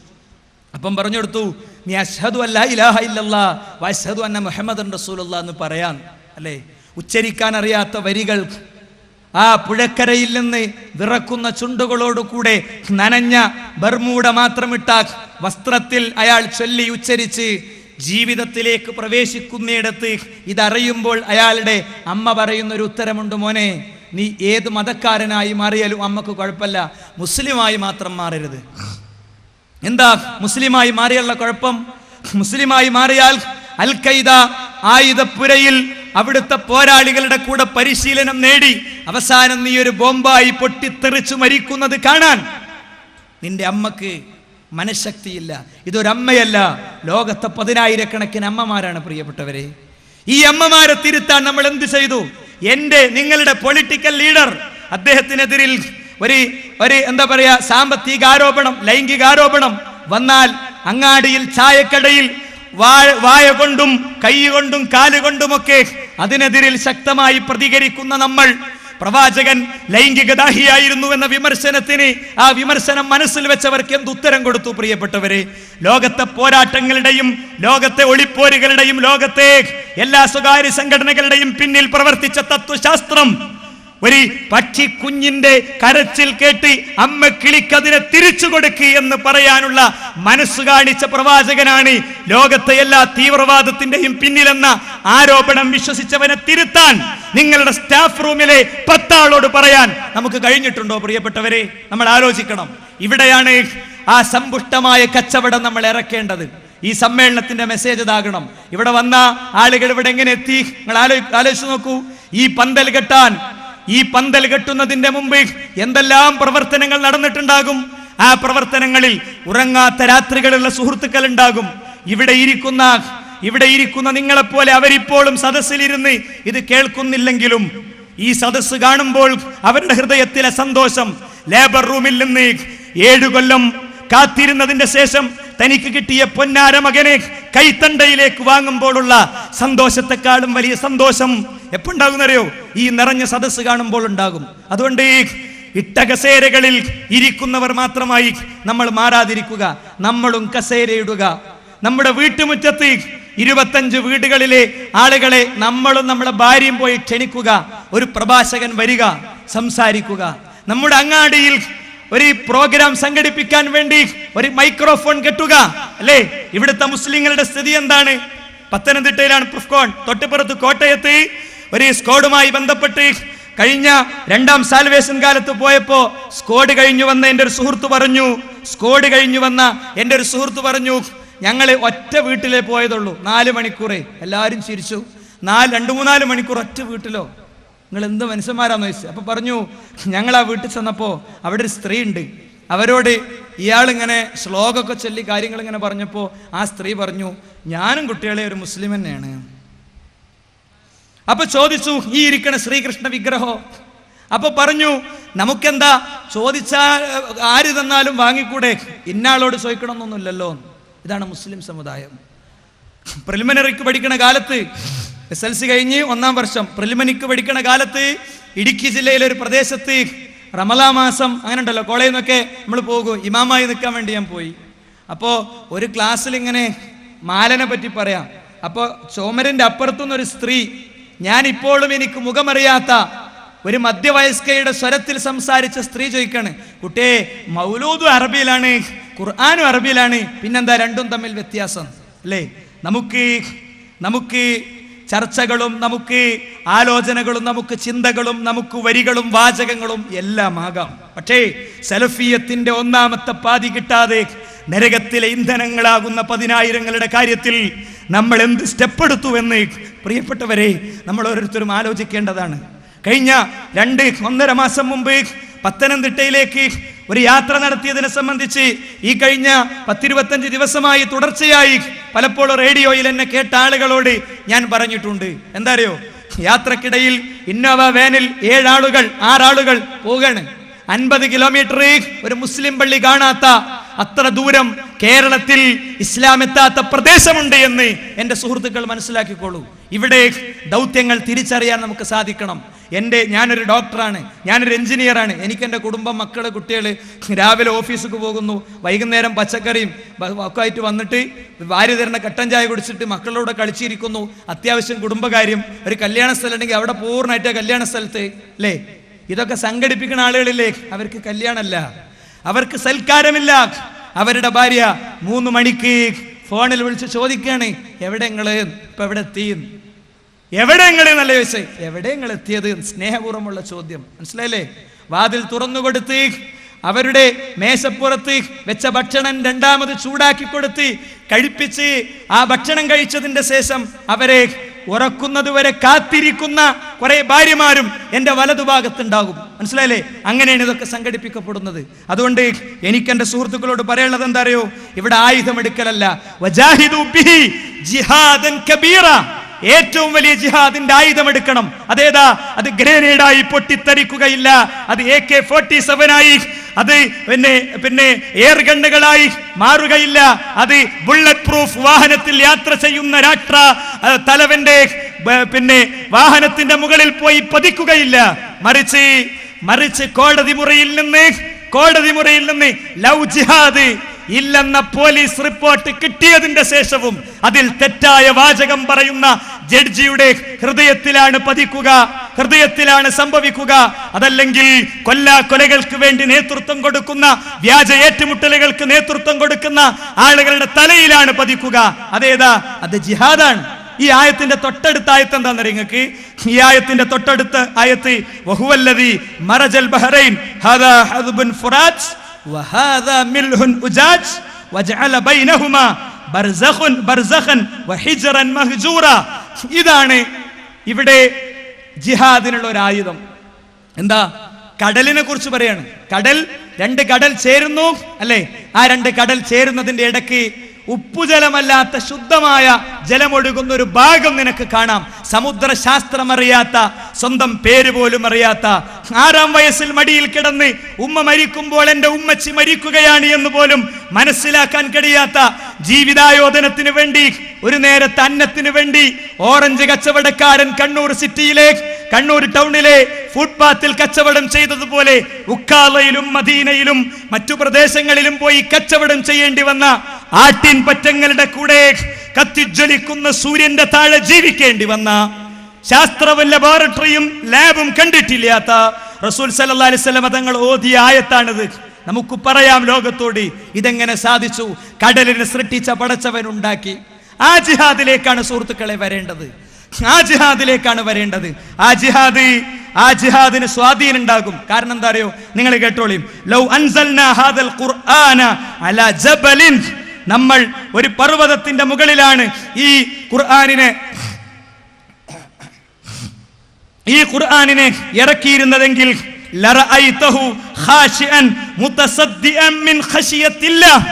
അപ്പം പറഞ്ഞു കൊടുത്തു, നീ അശ്ഹദു അല്ലാ ഇലാഹ ഇല്ലല്ലാഹ് വ അശ്ഹദു അന്ന മുഹമ്മദൻ റസൂലുള്ളാഹ് എന്ന് പറയാൻ. അല്ലേ, ഉച്ചരിക്കാൻ അറിയാത്ത വരികൾ ആ പുഴക്കരയിൽ നിന്ന് വിറക്കുന്ന ചുണ്ടുകളോടുകൂടെ നനഞ്ഞ ബർമൂഡ മാത്രമിട്ട വസ്ത്രത്തിൽ അയാൾ ചൊല്ലി ഉച്ചരിച്ച് ജീവിതത്തിലേക്ക് പ്രവേശിക്കുന്നിടത്ത് ഇതറിയുമ്പോൾ അയാളുടെ അമ്മ പറയുന്നൊരു ഉത്തരമുണ്ട്, മോനെ നീ ഏത് മതക്കാരനായി മാറിയാലും അമ്മക്ക് കുഴപ്പമില്ല, മുസ്ലിമായി മാത്രം മാറരുത്. എന്താ മുസ്ലിമായി മാറിയുള്ള കുഴപ്പം? മുസ്ലിമായി മാറിയാൽ അൽ ഖൈദ ആയുധപ്പുരയിൽ അവിടുത്തെ പോരാളികളുടെ കൂടെ പരിശീലനം നേടി അവസാനം നീ ഒരു ബോംബായി പൊട്ടിത്തെറിച്ചു മരിക്കുന്നത് കാണാൻ നിന്റെ അമ്മക്ക് മനഃശക്തിയില്ല. ഇതൊരമ്മയല്ല, ലോകത്തെ 10,000 അമ്മമാരാണ് പ്രിയപ്പെട്ടവരെ. ഈ അമ്മമാരെ തിരുത്താൻ നമ്മൾ എന്ത് ചെയ്തു? നിങ്ങളുടെ പൊളിറ്റിക്കൽ ലീഡർ അദ്ദേഹത്തിനെതിരിൽ ഒരു എന്താ പറയാ സാമ്പത്തിക ആരോപണം, ലൈംഗിക ആരോപണം വന്നാൽ അങ്ങാടിയിൽ ചായക്കടയിൽ വായ കൊണ്ടും കൈ കൊണ്ടും കാലുകൊണ്ടുമൊക്കെ അതിനെതിരിൽ ശക്തമായി പ്രതികരിക്കുന്ന നമ്മൾ, പ്രവാചകൻ ലൈംഗികദാഹിയായിരുന്നു എന്ന വിമർശനത്തിന് ആ വിമർശനം മനസ്സിൽ വെച്ചവർക്ക് എന്തുത്തരം കൊടുത്തു? പ്രിയപ്പെട്ടവരെ, ലോകത്തെ പോരാട്ടങ്ങളുടെയും ലോകത്തെ ഒളിപ്പോരുകളുടെയും ലോകത്തെ എല്ലാ സ്വകാര്യ സംഘടനകളുടെയും പിന്നിൽ പ്രവർത്തിച്ച തത്വശാസ്ത്രം ഒരു പക്ഷിക്കുഞ്ഞിന്റെ കരച്ചിൽ കേട്ട് അമ്മ കിളിക്കതിനെ തിരിച്ചു കൊടുക്കുക എന്ന് പറയാനുള്ള മനസ്സ് കാണിച്ച പ്രവാചകനാണ്. ലോകത്തെ എല്ലാ തീവ്രവാദത്തിന്റെയും പിന്നിലെന്ന ആരോപണം വിശ്വസിച്ചവനെ തിരുത്താൻ നിങ്ങളുടെ സ്റ്റാഫ് റൂമിലെ 10 ആളോട് പറയാൻ നമുക്ക് കഴിഞ്ഞിട്ടുണ്ടോ? പ്രിയപ്പെട്ടവരെ, നമ്മൾ ആലോചിക്കണം. ഇവിടെയാണ് ആ സമ്പുഷ്ടമായ കച്ചവടം നമ്മൾ ഇറക്കേണ്ടത്. ഈ സമ്മേളനത്തിന്റെ മെസ്സേജ് ഇതാകണം. ഇവിടെ വന്ന ആളുകൾ ഇവിടെ എങ്ങനെ എത്തി? നിങ്ങൾ ആലോചിച്ച് നോക്കൂ. ഈ പന്തൽ കെട്ടുന്നതിന്റെ മുമ്പ് എന്തെല്ലാം പ്രവർത്തനങ്ങൾ നടന്നിട്ടുണ്ടാകും. ആ പ്രവർത്തനങ്ങളിൽ ഉറങ്ങാത്ത രാത്രികളുള്ള സുഹൃത്തുക്കൾ ഉണ്ടാകും. ഇവിടെ ഇരിക്കുന്ന നിങ്ങളെപ്പോലെ അവരിപ്പോഴും സദസ്സിലിരുന്ന് ഇത് കേൾക്കുന്നില്ലെങ്കിലും ഈ സദസ്സ് കാണുമ്പോൾ അവരുടെ ഹൃദയത്തിലെ സന്തോഷം, ലേബർ റൂമിൽ നിന്ന് 7 കൊല്ലം കാത്തിരുന്നതിന്റെ ശേഷം തനിക്ക് കിട്ടിയ പൊന്നാര മകനെ കൈത്തണ്ടയിലേക്ക് വാങ്ങുമ്പോഴുള്ള സന്തോഷത്തെക്കാളും വലിയ സന്തോഷം എപ്പോഴുണ്ടാകുന്നറിയോ? ഈ നിറഞ്ഞ സദസ്സ് കാണുമ്പോൾ ഉണ്ടാകും. അതുകൊണ്ട് ഇട്ട കസേരകളിൽ ഇരിക്കുന്നവർ മാത്രമായി നമ്മൾ മാറാതിരിക്കുക. നമ്മളും കസേരയിടുക. നമ്മുടെ വീട്ടുമുറ്റത്ത് 25 വീടുകളിലെ ആളുകളെ നമ്മളും നമ്മുടെ ഭാര്യയും പോയി ക്ഷണിക്കുക. ഒരു പ്രഭാഷകൻ വരിക, സംസാരിക്കുക. നമ്മുടെ അങ്ങാടിയിൽ ഒരു പ്രോഗ്രാം സംഘടിപ്പിക്കാൻ വേണ്ടി ഒരു മൈക്രോഫോൺ കെട്ടുക. അല്ലേ, ഇവിടുത്തെ മുസ്ലിങ്ങളുടെ സ്ഥിതി എന്താണ്? പത്തനംതിട്ടയിലാണ് പ്രിഫ്കോൺ, തൊട്ടുപുറത്ത് കോട്ടയത്ത് ഒരു സ്ക്വാഡുമായി ബന്ധപ്പെട്ട് കഴിഞ്ഞ 2ാം സാൽവേഷൻ കാലത്ത് പോയപ്പോ സ്ക്വാഡ് കഴിഞ്ഞു വന്ന എൻ്റെ ഒരു സുഹൃത്ത് പറഞ്ഞു ഞങ്ങൾ ഒറ്റ വീട്ടിലേ പോയതുള്ളൂ, 4 മണിക്കൂറേ. എല്ലാവരും ചിരിച്ചു. 2-3 മണിക്കൂർ ഒറ്റ വീട്ടിലോ? നിങ്ങൾ എന്ത് മനുഷ്യന്മാരാന്ന് ചോദിച്ചു. അപ്പൊ പറഞ്ഞു, ഞങ്ങൾ ആ വീട്ടിൽ ചെന്നപ്പോ അവിടെ ഒരു സ്ത്രീ ഉണ്ട്. അവരോട് ഇയാളിങ്ങനെ ശ്ലോകമൊക്കെ ചൊല്ലി കാര്യങ്ങൾ ഇങ്ങനെ പറഞ്ഞപ്പോ ആ സ്ത്രീ പറഞ്ഞു, ഞാനും കുട്ടികളെ ഒരു മുസ്ലിം തന്നെയാണ്. അപ്പൊ ചോദിച്ചു, ഈ ഇരിക്കണ ശ്രീകൃഷ്ണ വിഗ്രഹോ? അപ്പൊ പറഞ്ഞു, നമുക്കെന്താ ചോദിച്ചാൽ ആര് തന്നാലും വാങ്ങിക്കൂടെ, ഇന്നാളോട് ചോദിക്കണമെന്നൊന്നുമില്ലല്ലോ. ഇതാണ് മുസ്ലിം സമുദായം. പ്രിലിമിനറിക്ക് പഠിക്കണ കാലത്ത്, SLC കഴിഞ്ഞ് 1ാം വർഷം പ്രിലിമിനറിക്ക് പഠിക്കണ കാലത്ത് ഇടുക്കി ജില്ലയിലെ ഒരു പ്രദേശത്ത് റമലാ മാസം അങ്ങനെ ഉണ്ടല്ലോ, കോളേജിൽ നിന്നൊക്കെ നമ്മൾ പോകും, ഇമാമായി നിൽക്കാൻ വേണ്ടി ഞാൻ പോയി. അപ്പോൾ ഒരു ക്ലാസ്സിൽ ഇങ്ങനെ മാലനെ പറ്റി പറയാം. അപ്പോൾ ചോമരൻ്റെ അപ്പുറത്തുനിന്നൊരു സ്ത്രീ, ഞാനിപ്പോഴും എനിക്ക് മുഖമറിയാത്ത ഒരു മധ്യവയസ്കയുടെ സ്വരത്തിൽ സംസാരിച്ച സ്ത്രീ ചോദിക്കാണ്, കുട്ടിയെ മൗലൂദും അറബിയിലാണ്, ഖുർആനും അറബിയിലാണ്, പിന്നെന്താ രണ്ടും തമ്മിൽ വ്യത്യാസം? അല്ലേ, നമുക്ക് ചർച്ചകളും നമുക്ക് ആലോചനകളും നമുക്ക് ചിന്തകളും നമുക്ക് വരികളും വാചകങ്ങളും എല്ലാം ആകാം. പക്ഷേ സലഫിയത്തിന്റെ 1ാമത്തെ പാതി കിട്ടാതെ നരകത്തിലെ ഇന്ധനങ്ങളാകുന്ന 10,000ങ്ങളുടെ കാര്യത്തിൽ നമ്മൾ എന്ത് സ്റ്റെപ്പ് എടുത്തു എന്ന് പ്രിയപ്പെട്ടവരെ നമ്മൾ ഓരോരുത്തരും ആലോചിക്കേണ്ടതാണ്. കഴിഞ്ഞ 1.5 മാസം മുമ്പ് പത്തനംതിട്ടയിലേക്ക് ഒരു യാത്ര നടത്തിയതിനെ സംബന്ധിച്ച് ഈ കഴിഞ്ഞ 10-25 ദിവസമായി തുടർച്ചയായി പലപ്പോഴും റേഡിയോയിൽ എന്നെ കേട്ട ആളുകളോട് ഞാൻ പറഞ്ഞിട്ടുണ്ട്. എന്താ അറിയോ, യാത്രക്കിടയിൽ ഇന്നോവ വാനിൽ 6 ആളുകൾ പോവുകയാണ്. 50 കിലോമീറ്റർ ഒരു മുസ്ലിം പള്ളി കാണാത്ത അത്ര ദൂരം കേരളത്തിൽ ഇസ്ലാം എത്താത്ത പ്രദേശമുണ്ട് എന്ന് എൻ്റെ സുഹൃത്തുക്കൾ മനസ്സിലാക്കിക്കോളൂ. ഇവിടെ ദൗത്യങ്ങൾ തിരിച്ചറിയാൻ നമുക്ക് സാധിക്കണം. ഞാനൊരു ഡോക്ടറാണ്, ഞാനൊരു എഞ്ചിനീയറാണ്. എനിക്ക് എൻ്റെ കുടുംബം, മക്കള്, കുട്ടികൾ രാവിലെ ഓഫീസിലേക്ക് പോകുന്നു, വൈകുന്നേരം പച്ചക്കറിയും ഒക്കെ ആയിട്ട് വന്നിട്ട് ഭാര്യ തരുന്ന കട്ടൻ ചായ കുടിച്ചിട്ട് മക്കളോട് കളിച്ചിരിക്കുന്നു. അത്യാവശ്യം കുടുംബകാര്യം, ഒരു കല്യാണ സ്ഥലം ഉണ്ടെങ്കിൽ അവിടെ പൂർണ്ണമായിട്ട് കല്യാണ സ്ഥലത്ത് അല്ലേ. ഇതൊക്കെ സംഘടിപ്പിക്കുന്ന ആളുകളില്ലേ, അവർക്ക് കല്യാണമല്ല, അവർക്ക് സൽക്കാരമില്ല. അവരുടെ ഭാര്യ 3 മണിക്ക് ഫോണിൽ വിളിച്ച് ചോദിക്കുകയാണ്, എവിടെ നിങ്ങള്, ഇപ്പൊ എവിടെ എത്തി, എവിടെ നിങ്ങൾ നല്ല ചോദിച്ചേ, എവിടെ നിങ്ങൾ എത്തിയത്, സ്നേഹപൂർവ്വമുള്ള ചോദ്യം. മനസ്സിലായില്ലേ? വാതിൽ തുറന്നു കൊടുത്ത് അവരുടെ മേശപ്പുറത്ത് വെച്ച ഭക്ഷണം രണ്ടാമത് ചൂടാക്കി കൊടുത്ത് കഴിപ്പിച്ച് ആ ഭക്ഷണം കഴിച്ചതിന്റെ ശേഷം അവരെ ഉറക്കുന്നത് വരെ കാത്തിരിക്കുന്ന കുറെ ഭാര്യമാരും എൻ്റെ വലതുഭാഗത്തുണ്ടാകും. മനസ്സിലായില്ലേ? അങ്ങനെയാണ് ഇതൊക്കെ സംഘടിപ്പിക്കപ്പെടുന്നത്. അതുകൊണ്ട് എനിക്ക് എൻ്റെ സുഹൃത്തുക്കളോട് പറയാനുള്ളത് എന്താ അറിയോ, ഇവിടെ ആയുധമെടുക്കലല്ല, വജാഹിദു ബിഹി ജിഹാദൻ കബീറ, ഏറ്റവും വലിയ ജിഹാദിന്റെ ആയുധമെടുക്കണം. അതേതാ? അത് ഗ്രനേഡായി പൊട്ടിത്തെറിക്കുകയില്ല, അത് AK-47 ആയി, അത് പിന്നെ എയർ ഗണ്ണുകളായി മാറുകയില്ല, അത് ബുള്ളറ്റ് പ്രൂഫ് വാഹനത്തിൽ യാത്ര ചെയ്യുന്ന രാഷ്ട്ര തലവന്റെ വാഹനത്തിന്റെ മുകളിൽ പോയി പതിക്കുകയില്ല. മറിച്ച് കോടതി മുറിയിൽ നിന്ന് ലവ് ജിഹാദ് ഇല്ലെന്ന പോലീസ് റിപ്പോർട്ട് കിട്ടിയതിന്റെ ശേഷവും അതിൽ തെറ്റായ വാചകം പറയുന്ന ജഡ്ജിയുടെ ഹൃദയത്തിലാണ് പതിക്കുക, ഹൃദയത്തിലാണ് സംഭവിക്കുക. അതല്ലെങ്കിൽ കൊലകൾക്ക് വേണ്ടി നേതൃത്വം കൊടുക്കുന്ന, വ്യാജ ഏറ്റുമുട്ടലുകൾക്ക് നേതൃത്വം കൊടുക്കുന്ന ആളുകളുടെ തലയിലാണ് പതിക്കുക. അതേതാ? അത് ജിഹാദാണ്. ഈ ആയത്തിന്റെ തൊട്ടടുത്ത ആയത്ത് എന്താണെന്ന് നിങ്ങൾക്ക്? ഈ ആയത്തിന്റെ തൊട്ടടുത്ത ആയത്ത് വഹുവല്ലദീ മറജൽ ബഹറൈൻ ഹാദാ ഹദ്ബുൻ ഫുറാജ് വഹാദാ മിൽഹുൻ ഉജാജ് വജഅല ബൈനഹുമാ ബർസഖൻ വഹിജ്റൻ മഹ്ജൂറ. ഇതാണ് ഇവിടെ ജിഹാദിനുള്ള ഒരു ആയുധം. എന്താ? കടലിനെ കുറിച്ച് പറയാണ്. രണ്ട് കടൽ ചേരുന്നു അല്ലേ? ആ 2 കടൽ ചേരുന്നതിന്റെ ഇടയ്ക്ക് ഉപ്പുജലമല്ലാത്ത ശുദ്ധമായ ജലമൊഴുകുന്ന ഒരു ഭാഗം നിനക്ക് കാണാം. സമുദ്രശാസ്ത്രം അറിയാത്ത, സ്വന്തം പേര് പോലും അറിയാത്ത, 6-ാം വയസ്സിൽ മടിയിൽ കിടന്ന് ഉമ്മ മരിക്കുമ്പോൾ എൻ്റെ ഉമ്മച്ചി മരിക്കുകയാണ് എന്ന് പോലും മനസ്സിലാക്കാൻ കഴിയാത്ത, ജീവിതായോധനത്തിന് വേണ്ടി, ഒരു നേരത്തെ അന്നത്തിന് വേണ്ടി ഓറഞ്ച് കച്ചവടക്കാരൻ കണ്ണൂർ ടൗണിലെ ഫുട്പാത്തിൽ കച്ചവടം ചെയ്തതുപോലെ ഉക്കാലയിലും മദീനയിലും മറ്റു പ്രദേശങ്ങളിലും പോയി കച്ചവടം ചെയ്യേണ്ടി വന്ന, ആട്ടിൻ പറ്റങ്ങളുടെ കൂടെ കത്തിജ്വലിക്കുന്ന സൂര്യന്റെ താഴെ ജീവിക്കേണ്ടി വന്ന, ശാസ്ത്രവും ലബോറട്ടറിയും ലാബും കണ്ടിട്ടില്ലാത്ത റസൂൽ സല്ലല്ലാഹു അലൈഹി വസല്ലം തങ്ങൾ ഓതിയ ആയത്താണിത്. നമുക്ക് പറയാം ലോകത്തോട്, ഇതെങ്ങനെ സാധിച്ചു? കടലിനെ സൃഷ്ടിച്ച പടച്ചവൻ ഉണ്ടാക്കി. ആ ജിഹാദിലേക്കാണ് സുഹൃത്തുക്കളെ വരേണ്ടത്. ആ ജിഹാദിന് സ്വാധീനം ഉണ്ടാകും. കാരണം എന്താ അറിയോ? നിങ്ങൾ കേട്ടോളീം. ലൗ അൻസൽനാ ഹാദൽ ഖുർആന അലാ ജബലിൻ, നമ്മൾ ഒരു പർവ്വതത്തിന്റെ മുകളിലാണ് ഈ ഖുർആനിനെ ഇറക്കിയിരുന്നതെങ്കിൽ ലറഅയ്തഹു ഖാശിഅൻ മുതസദ്ദിഅൻ മിൻ ഖശിയത്തില്ലാഹ്.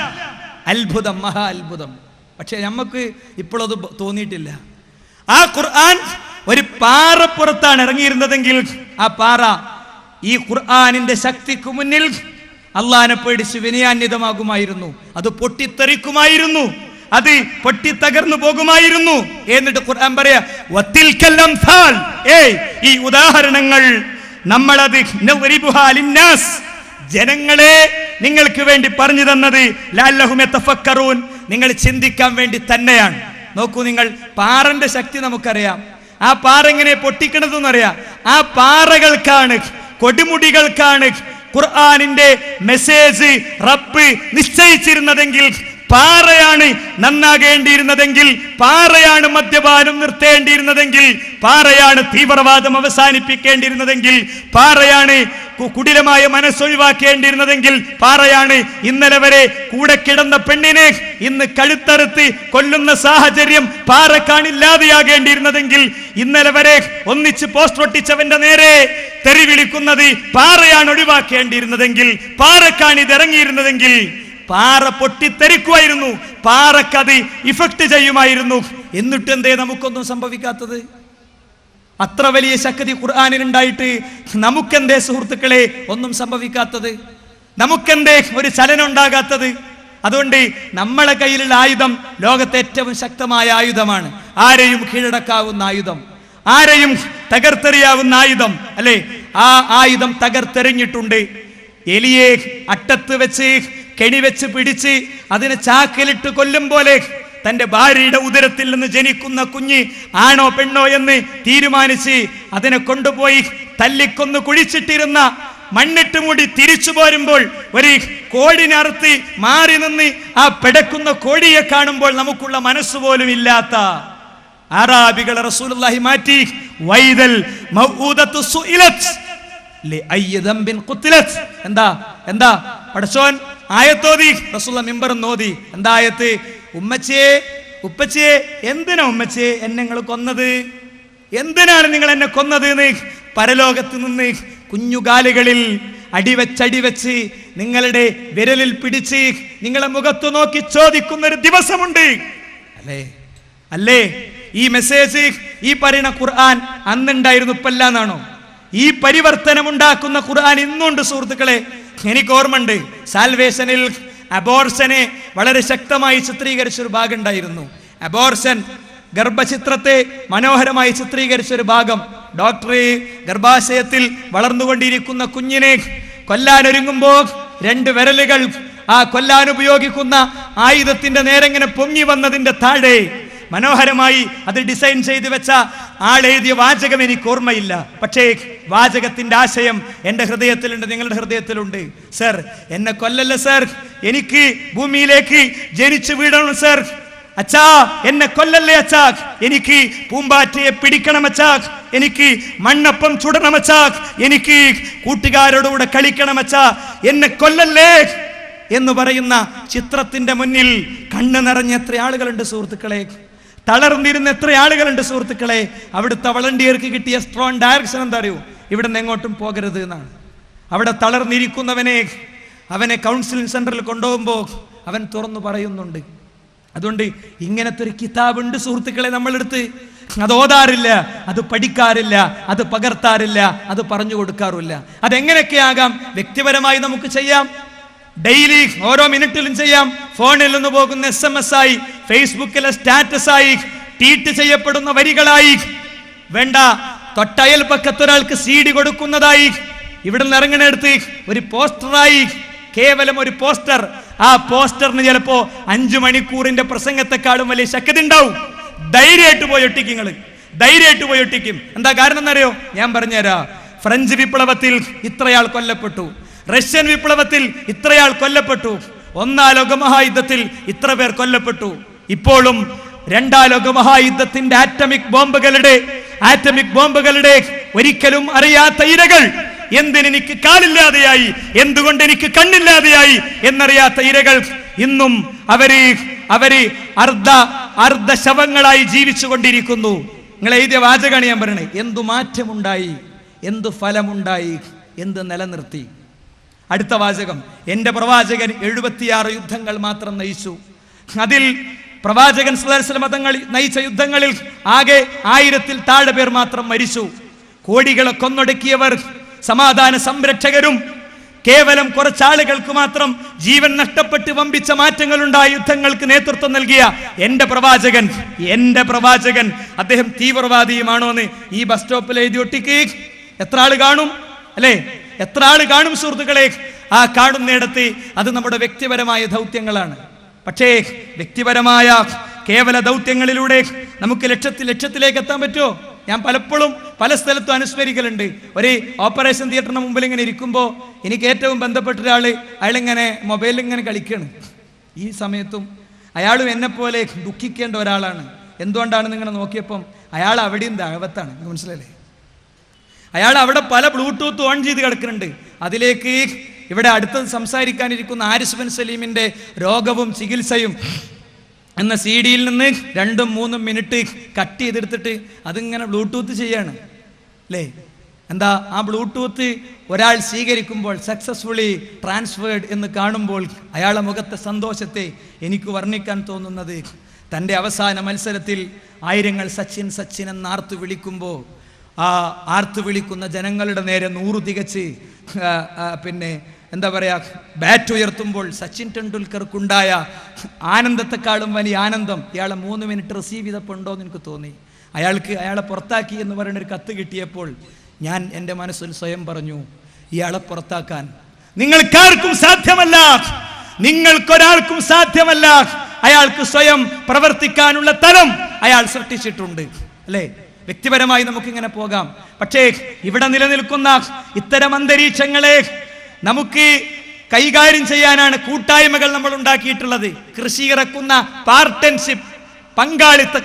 അത്ഭുതം, മഹാ അത്ഭുതം. പക്ഷെ നമുക്ക് ഇപ്പോഴത് തോന്നിയിട്ടില്ല. ആ ഖുർആൻ ഒരു പാറപ്പുറത്താണ് ഇറങ്ങിയിരുന്നതെങ്കിൽ ആ പാറ ഈ ഖുർആനിന്റെ ശക്തിക്ക് മുന്നിൽ അള്ളാഹിനെ പേടിച്ച് വിനയാന്വിതമാകുമായിരുന്നു. അത് പൊട്ടിത്തെറിക്കുമായിരുന്നു, അത് പൊട്ടിത്തകർന്നു പോകുമായിരുന്നു. എന്നിട്ട് ഖുർആൻ പറയാ, വത്തിൽകൽ അംസാൽ, ഈ ഉദാഹരണങ്ങൾ നമ്മളത് നവരിബുഹാ ലിന്നാസ്, ജനങ്ങളെ നിങ്ങൾക്ക് വേണ്ടി പറഞ്ഞു തന്നത് ലഅല്ലഹും യതഫക്കറൂൻ, നിങ്ങൾ ചിന്തിക്കാൻ വേണ്ടി തന്നെയാണ്. നോക്കൂ നിങ്ങൾ, പാറന്റെ ശക്തി നമുക്കറിയാം. ആ പാറ എങ്ങനെ പൊട്ടിക്കണതെന്നറിയാം. ആ പാറകൾക്കാണ്, കൊടുമുടികൾക്കാണ് ഖുർആനിന്റെ മെസ്സേജ് റബ്ബ് നിശ്ചയിച്ചിരുന്നതെങ്കിൽ, പാറയാണ് നന്നാകേണ്ടിയിരുന്നതെങ്കിൽ, പാറയാണ് മദ്യപാനം നിർത്തേണ്ടിയിരുന്നതെങ്കിൽ, പാറയാണ് തീവ്രവാദം അവസാനിപ്പിക്കേണ്ടിയിരുന്നതെങ്കിൽ, പാറയാണ് കുടിലമായ മനസ്സൊഴിവാക്കേണ്ടിയിരുന്നതെങ്കിൽ, പാറയാണ് ഇന്നലെ വരെ കൂടെ കിടന്ന പെണ്ണിനെ ഇന്ന് കഴുത്തറുത്ത് കൊല്ലുന്ന സാഹചര്യം പാറക്കാണില്ലാതെയാകേണ്ടിയിരുന്നതെങ്കിൽ, ഇന്നലെ വരെ ഒന്നിച്ച് പോസ്റ്റ് ഒട്ടിച്ചവന്റെ നേരെ തെറി വിളിക്കുന്നത് പാറയാണ് ഒഴിവാക്കേണ്ടിയിരുന്നതെങ്കിൽ, പാറക്കാണ് ഇതിറങ്ങിയിരുന്നതെങ്കിൽ, പാറ പൊട്ടിത്തെറിക്കുമായിരുന്നു, പാറക്കത് ഇഫക്ട് ചെയ്യുമായിരുന്നു. എന്നിട്ട് എന്തേ നമുക്കൊന്നും സംഭവിക്കാത്തത്? അത്ര വലിയ ശക്തി ഖുർആനിനുണ്ടായിട്ട് നമുക്കെന്തേ സുഹൃത്തുക്കളെ ഒന്നും സംഭവിക്കാത്തത്? നമുക്കെന്തേ ഒരു ചലനം ഉണ്ടാകാത്തത്? അതുകൊണ്ട് നമ്മളെ കയ്യിലുള്ള ആയുധം ലോകത്തെ ഏറ്റവും ശക്തമായ ആയുധമാണ്. ആരെയും കീഴടക്കാവുന്ന ആയുധം, ആരെയും തകർത്തെറിയാവുന്ന ആയുധം, അല്ലെ? ആ ആയുധം തകർത്തെറിഞ്ഞിട്ടുണ്ട്. എലിയെ അട്ടത്ത് വെച്ച് കെണിവെച്ച് പിടിച്ച് അതിനെ ചാക്കിലിട്ട് കൊല്ലും പോലെ തന്റെ ഭാര്യയുടെ ഉദരത്തിൽ നിന്ന് ജനിക്കുന്ന കുഞ്ഞ് ആണോ പെണ്ണോ എന്ന് തീരുമാനിച്ച് അതിനെ കൊണ്ടുപോയി തല്ലിക്കൊന്ന് കുഴിച്ചിട്ടിരുന്ന മണ്ണിട്ട് മൂടി തിരിച്ചു പോരുമ്പോൾ ഒരു കോഴിനറുത്ത് മാറി നിന്ന് ആ പിടക്കുന്ന കോഴിയെ കാണുമ്പോൾ നമുക്കുള്ള മനസ്സുപോലും ഇല്ലാത്ത അറാബികളെ റസൂലുള്ളാഹി മാറ്റി. വൈദൽ മൗഊദത്തു സുഇലത് ലിഅയ്യി ദംബിൻ ഖുതിലത്. എന്താ പടച്ചോൻ ആയത്തോതി, റസൂലുള്ളാഹി മിമ്പറും ഓതി. എന്താ ആയത്ത്? ഉമ്മച്ചിയെ ഉപ്പച്ചിയെ, എന്തിനാ ഉമ്മച്ചിയെ എന്നെ നിങ്ങൾ കൊന്നത്? എന്തിനാണ് നിങ്ങൾ എന്നെ കൊന്നത് എന്ന് പരലോകത്ത് നിന്ന് കുഞ്ഞുകാലുകളിൽ അടിവെച്ചടിവെച്ച് നിങ്ങളുടെ വിരലിൽ പിടിച്ച് നിങ്ങളെ മുഖത്ത് നോക്കി ചോദിക്കുന്ന ഒരു ദിവസമുണ്ട്, അല്ലേ? ഈ മെസ്സേജ്, ഈ പറയുന്ന ഖുർആൻ അന്നുണ്ടായിരുന്നു, ഇപ്പല്ല എന്നാണോ? ഈ പരിവർത്തനം ഉണ്ടാക്കുന്ന ഖുർആൻ ഇന്നുണ്ട് സുഹൃത്തുക്കളെ. എനിക്ക് ഓർമ്മയുണ്ട്, സാൽവേഷനിൽ അബോർഷനെ വളരെ ശക്തമായി ചിത്രീകരിച്ചൊരു ഭാഗം ഉണ്ടായിരുന്നു. അബോർഷൻ, ഗർഭചിത്രത്തെ മനോഹരമായി ചിത്രീകരിച്ചൊരു ഭാഗം. ഡോക്ടർ ഗർഭാശയത്തിൽ വളർന്നുകൊണ്ടിരിക്കുന്ന കുഞ്ഞിനെ കൊല്ലാനൊരുങ്ങുമ്പോൾ 2 വിരലുകൾ ആ കൊല്ലാൻ ഉപയോഗിക്കുന്ന ആയുധത്തിന്റെ നേരെങ്ങനെ പൊങ്ങി വന്നതിന്റെ താഴെ മനോഹരമായി അത് ഡിസൈൻ ചെയ്തു വെച്ച ആളെഴുതിയ വാചകം എനിക്ക് ഓർമ്മയില്ല. പക്ഷേ വാചകത്തിന്റെ ആശയം എൻ്റെ ഹൃദയത്തിലുണ്ട്, നിങ്ങളുടെ ഹൃദയത്തിലുണ്ട്. സർ, എന്നെ കൊല്ലല്ല സർ, എനിക്ക് ഭൂമിയിലേക്ക് ജനിച്ചു വീഴണം സർ. അച്ഛാ, എന്നെ കൊല്ലല്ലേ അച്ഛാ, എനിക്ക് പൂമ്പാറ്റയെ പിടിക്കണം അച്ഛാ, എനിക്ക് മണ്ണപ്പം ചുടണം അച്ഛാ, എനിക്ക് കൂട്ടുകാരോടുകൂടെ കളിക്കണം അച്ഛാ, എന്നെ കൊല്ലല്ലേ എന്ന് പറയുന്ന ചിത്രത്തിന്റെ മുന്നിൽ കണ്ണ് നിറഞ്ഞ എത്ര ആളുകളുണ്ട് സുഹൃത്തുക്കളെ, തളർന്നിരുന്ന എത്ര ആളുകളുണ്ട് സുഹൃത്തുക്കളെ. അവിടുത്തെ വളണ്ടിയർക്ക് കിട്ടിയ സ്ട്രോങ് ഡയറക്ഷൻ എന്താ അറിയൂ? ഇവിടെ നിന്ന് എങ്ങോട്ടും പോകരുത് എന്നാണ്. അവിടെ തളർന്നിരിക്കുന്നവനെ അവനെ കൗൺസിലിംഗ് സെന്ററിൽ കൊണ്ടുപോകുമ്പോൾ അവൻ തുറന്നു പറയുന്നുണ്ട്. അതുകൊണ്ട് ഇങ്ങനത്തെ ഒരു കിതാബുണ്ട് സുഹൃത്തുക്കളെ നമ്മളെടുത്ത്. അത് ഓതാറില്ല, അത് പഠിക്കാറില്ല, അത് പകർത്താറില്ല, അത് പറഞ്ഞു കൊടുക്കാറില്ല. അതെങ്ങനെയൊക്കെ ആകാം, വ്യക്തിപരമായി നമുക്ക് ചെയ്യാം, ഡെയിലി ഓരോ മിനിറ്റിലും ചെയ്യാം. ഫോണിൽ നിന്ന് പോകുന്ന SMS ആയി, ഫേസ്ബുക്കിലെ സ്റ്റാറ്റസ് ആയി, ട്വീറ്റ് ചെയ്യപ്പെടുന്ന വരികളായി, വേണ്ട തൊട്ടയൽപക്കത്തൊരാൾക്ക് CD കൊടുക്കുന്നതായി, ഇവിടെ നിന്ന് ഇറങ്ങണെടുത്ത് ഒരു പോസ്റ്ററായി, കേവലം ഒരു പോസ്റ്റർ. ആ പോസ്റ്ററിന് ചിലപ്പോ 5 മണിക്കൂറിന്റെ പ്രസംഗത്തെക്കാളും വലിയ ശക്തി ഉണ്ടാവും. ധൈര്യമായിട്ട് പോയി ഒട്ടിക്കും, നിങ്ങൾ ധൈര്യമായിട്ട് പോയി ഒട്ടിക്കും. എന്താ കാരണം എന്നറിയോ? ഞാൻ പറഞ്ഞുതരാം. ഫ്രഞ്ച് വിപ്ലവത്തിൽ ഇത്രയാൾ കൊല്ലപ്പെട്ടു, റഷ്യൻ വിപ്ലവത്തിൽ ഇത്രയാൾ കൊല്ലപ്പെട്ടു, 1ാം ലോകമഹായുദ്ധത്തിൽ ഇത്ര പേർ കൊല്ലപ്പെട്ടു. ഇപ്പോഴും 2ാം ലോകമഹായുദ്ധത്തിന്റെ ആറ്റമിക് ബോംബുകളുടെ ഒരിക്കലും അറിയാത്ത ഇരകൾ, എന്തിനെനിക്ക് കാലില്ലാതെയായി, എന്തുകൊണ്ട് എനിക്ക് കണ്ണില്ലാതെയായി എന്നറിയാത്ത ഇരകൾ ഇന്നും അവര് അർദ്ധ ശവങ്ങളായി ജീവിച്ചു കൊണ്ടിരിക്കുന്നു. നിങ്ങൾ എഴുതിയ വാചകമാണ് ഞാൻ പറയണേ. എന്തു മാറ്റമുണ്ടായി, എന്തു ഫലമുണ്ടായി, എന്ത് നിലനിർത്തി. അടുത്ത വാചകം, എൻ്റെ പ്രവാചകൻ 76 യുദ്ധങ്ങൾ മാത്രം നയിച്ചു. അതിൽ പ്രവാചകൻ സ്വല്ലല്ലാഹു അലൈഹി വസല്ലം തങ്ങൾ നയിച്ച യുദ്ധങ്ങളിൽ ആകെ 1000-ൽ താഴെ പേർ മാത്രം മരിച്ചു. കോടികളെ കൊന്നൊടുക്കിയവർ, സമാധാന സംരക്ഷകരും, കേവലം കുറച്ചാളുകൾക്ക് മാത്രം ജീവൻ നഷ്ടപ്പെട്ട് വമ്പിച്ച മാറ്റങ്ങളുണ്ടായ യുദ്ധങ്ങൾക്ക് നേതൃത്വം നൽകിയ എൻ്റെ പ്രവാചകൻ അദ്ദേഹം തീവ്രവാദിയുമാണോ എന്ന് ഈ ബസ് സ്റ്റോപ്പിൽ എഴുതി ഒട്ടിക്ക്. എത്ര ആള് കാണും, അല്ലേ? എത്ര ആള് കാണും സുഹൃത്തുക്കളെ? ആ കാണുന്നിടത്ത് അത് നമ്മുടെ വ്യക്തിപരമായ ദൗത്യങ്ങളാണ്. പക്ഷേ വ്യക്തിപരമായ കേവല ദൗത്യങ്ങളിലൂടെ നമുക്ക് ലക്ഷ്യത്തിലേക്ക് എത്താൻ പറ്റുമോ? ഞാൻ പലപ്പോഴും പല സ്ഥലത്തും അനുസ്മരിക്കലുണ്ട്. ഒരു ഓപ്പറേഷൻ തിയേറ്ററിന് മുമ്പിൽ ഇങ്ങനെ ഇരിക്കുമ്പോൾ എനിക്ക് ഏറ്റവും ബന്ധപ്പെട്ട അയാളിങ്ങനെ മൊബൈലിൽ ഇങ്ങനെ കളിക്കുകയാണ്. ഈ സമയത്തും അയാളും എന്നെപ്പോലെ ദുഃഖിക്കേണ്ട ഒരാളാണ്. എന്തുകൊണ്ടാണ് നിങ്ങൾ നോക്കിയപ്പം അയാൾ അവിടെയും ദഅവത്താണ്. മനസ്സിലല്ലേ? അയാൾ അവിടെ പല ബ്ലൂടൂത്ത് ഓൺ ചെയ്ത് കിടക്കുന്നുണ്ട്. അതിലേക്ക് ഇവിടെ അടുത്ത് സംസാരിക്കാനിരിക്കുന്ന ആരിസ് ബിൻ സലീമിൻ്റെ രോഗവും ചികിത്സയും എന്ന CD-യിൽ നിന്ന് 2-3 മിനിറ്റ് കട്ട് ചെയ്തെടുത്തിട്ട് അതിങ്ങനെ ബ്ലൂടൂത്ത് ചെയ്യാണ്, അല്ലേ? എന്താ ആ ബ്ലൂടൂത്ത് ഒരാൾ സ്വീകരിക്കുമ്പോൾ സക്സസ്ഫുള്ളി ട്രാൻസ്ഫേർഡ് എന്ന് കാണുമ്പോൾ അയാളുടെ മുഖത്തെ സന്തോഷത്തെ എനിക്ക് വർണ്ണിക്കാൻ തോന്നുന്നത്, തൻ്റെ അവസാന മത്സരത്തിൽ ആയിരങ്ങൾ സച്ചിൻ സച്ചിൻ എന്ന് ആർത്തു വിളിക്കുമ്പോൾ ആ ആർത്തു വിളിക്കുന്ന ജനങ്ങളുടെ നേരെ 100 തികച്ച് എന്താ പറയാ, ബാറ്റ് ഉയർത്തുമ്പോൾ സച്ചിൻ ടെണ്ടുൽക്കർക്കുണ്ടായ ആനന്ദത്തെക്കാളും വലിയ ആനന്ദം ഇയാളെ 3 മിനിറ്റ് റിസീവ് ചെയ്തപ്പോൾ ഉണ്ടോ എന്ന് എനിക്ക് തോന്നി. അയാളെ പുറത്താക്കി എന്ന് പറയുന്ന ഒരു കത്ത് കിട്ടിയപ്പോൾ ഞാൻ എൻ്റെ മനസ്സിൽ സ്വയം പറഞ്ഞു, ഇയാളെ പുറത്താക്കാൻ നിങ്ങൾക്കാർക്കും സാധ്യമല്ല, നിങ്ങൾക്കൊരാൾക്കും സാധ്യമല്ല. അയാൾക്ക് സ്വയം പ്രവർത്തിക്കാനുള്ള തലം അയാൾ സൃഷ്ടിച്ചിട്ടുണ്ട്, അല്ലേ? വ്യക്തിപരമായി നമുക്കിങ്ങനെ പോകാം. പക്ഷേ ഇവിടെ നിലനിൽക്കുന്ന ഇത്തരം അന്തരീക്ഷങ്ങളെ നമുക്ക് കൈകാര്യം ചെയ്യാനാണ് കൂട്ടായ്മകൾ നമ്മൾ ഉണ്ടാക്കിയിട്ടുള്ളത്. കൃഷി ഇറക്കുന്ന പാർട്ട്ണർഷിപ്പ്, പങ്കാളിത്ത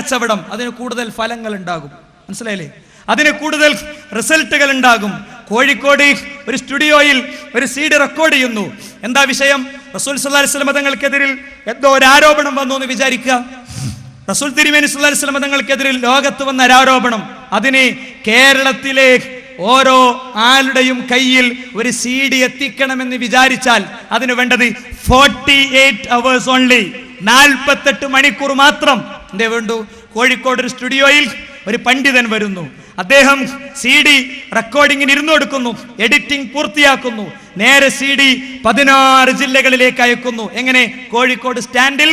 കച്ചവടം, അതിന് കൂടുതൽ ഫലങ്ങൾ ഉണ്ടാകും. മനസ്സിലായില്ലേ? അതിന് കൂടുതൽ റിസൾട്ടുകൾ ഉണ്ടാകും. കോഴിക്കോട് ഒരു സ്റ്റുഡിയോയിൽ ഒരു CD റെക്കോർഡ് ചെയ്യുന്നു. എന്താ വിഷയം? റസൂൽ സല്ലല്ലാഹു അലൈഹി വസല്ലം തങ്ങൾക്കെതിരിൽ എന്തോ ഒരു ആരോപണം വന്നു എന്ന് വിചാരിക്കുക. റസൂൽ തിരുമേനി സല്ലല്ലാഹു അലൈഹി വസല്ലം തങ്ങൾക്കെതിരിൽ ലോകത്ത് വന്ന ഒരാരോപണം, അതിന് കേരളത്തിലെ ഓരോ ആളുടെയും കയ്യിൽ ഒരു CD എത്തിക്കണമെന്ന് വിചാരിച്ചാൽ അതിന് വേണ്ടത് 48 hours ഓൺലി, 48 മണിക്കൂർ മാത്രം. എന്തേ വേണ്ടു? കോഴിക്കോട് ഒരു സ്റ്റുഡിയോയിൽ ഒരു പണ്ഡിതൻ വരുന്നു. അദ്ദേഹം CD റെക്കോർഡിങ്ങിന് ഇരുന്നു കൊടുക്കുന്നു, എഡിറ്റിംഗ് പൂർത്തിയാക്കുന്നു. നേരെ CD 16 ജില്ലകളിലേക്ക് അയക്കുന്നു. എങ്ങനെ? കോഴിക്കോട് സ്റ്റാൻഡിൽ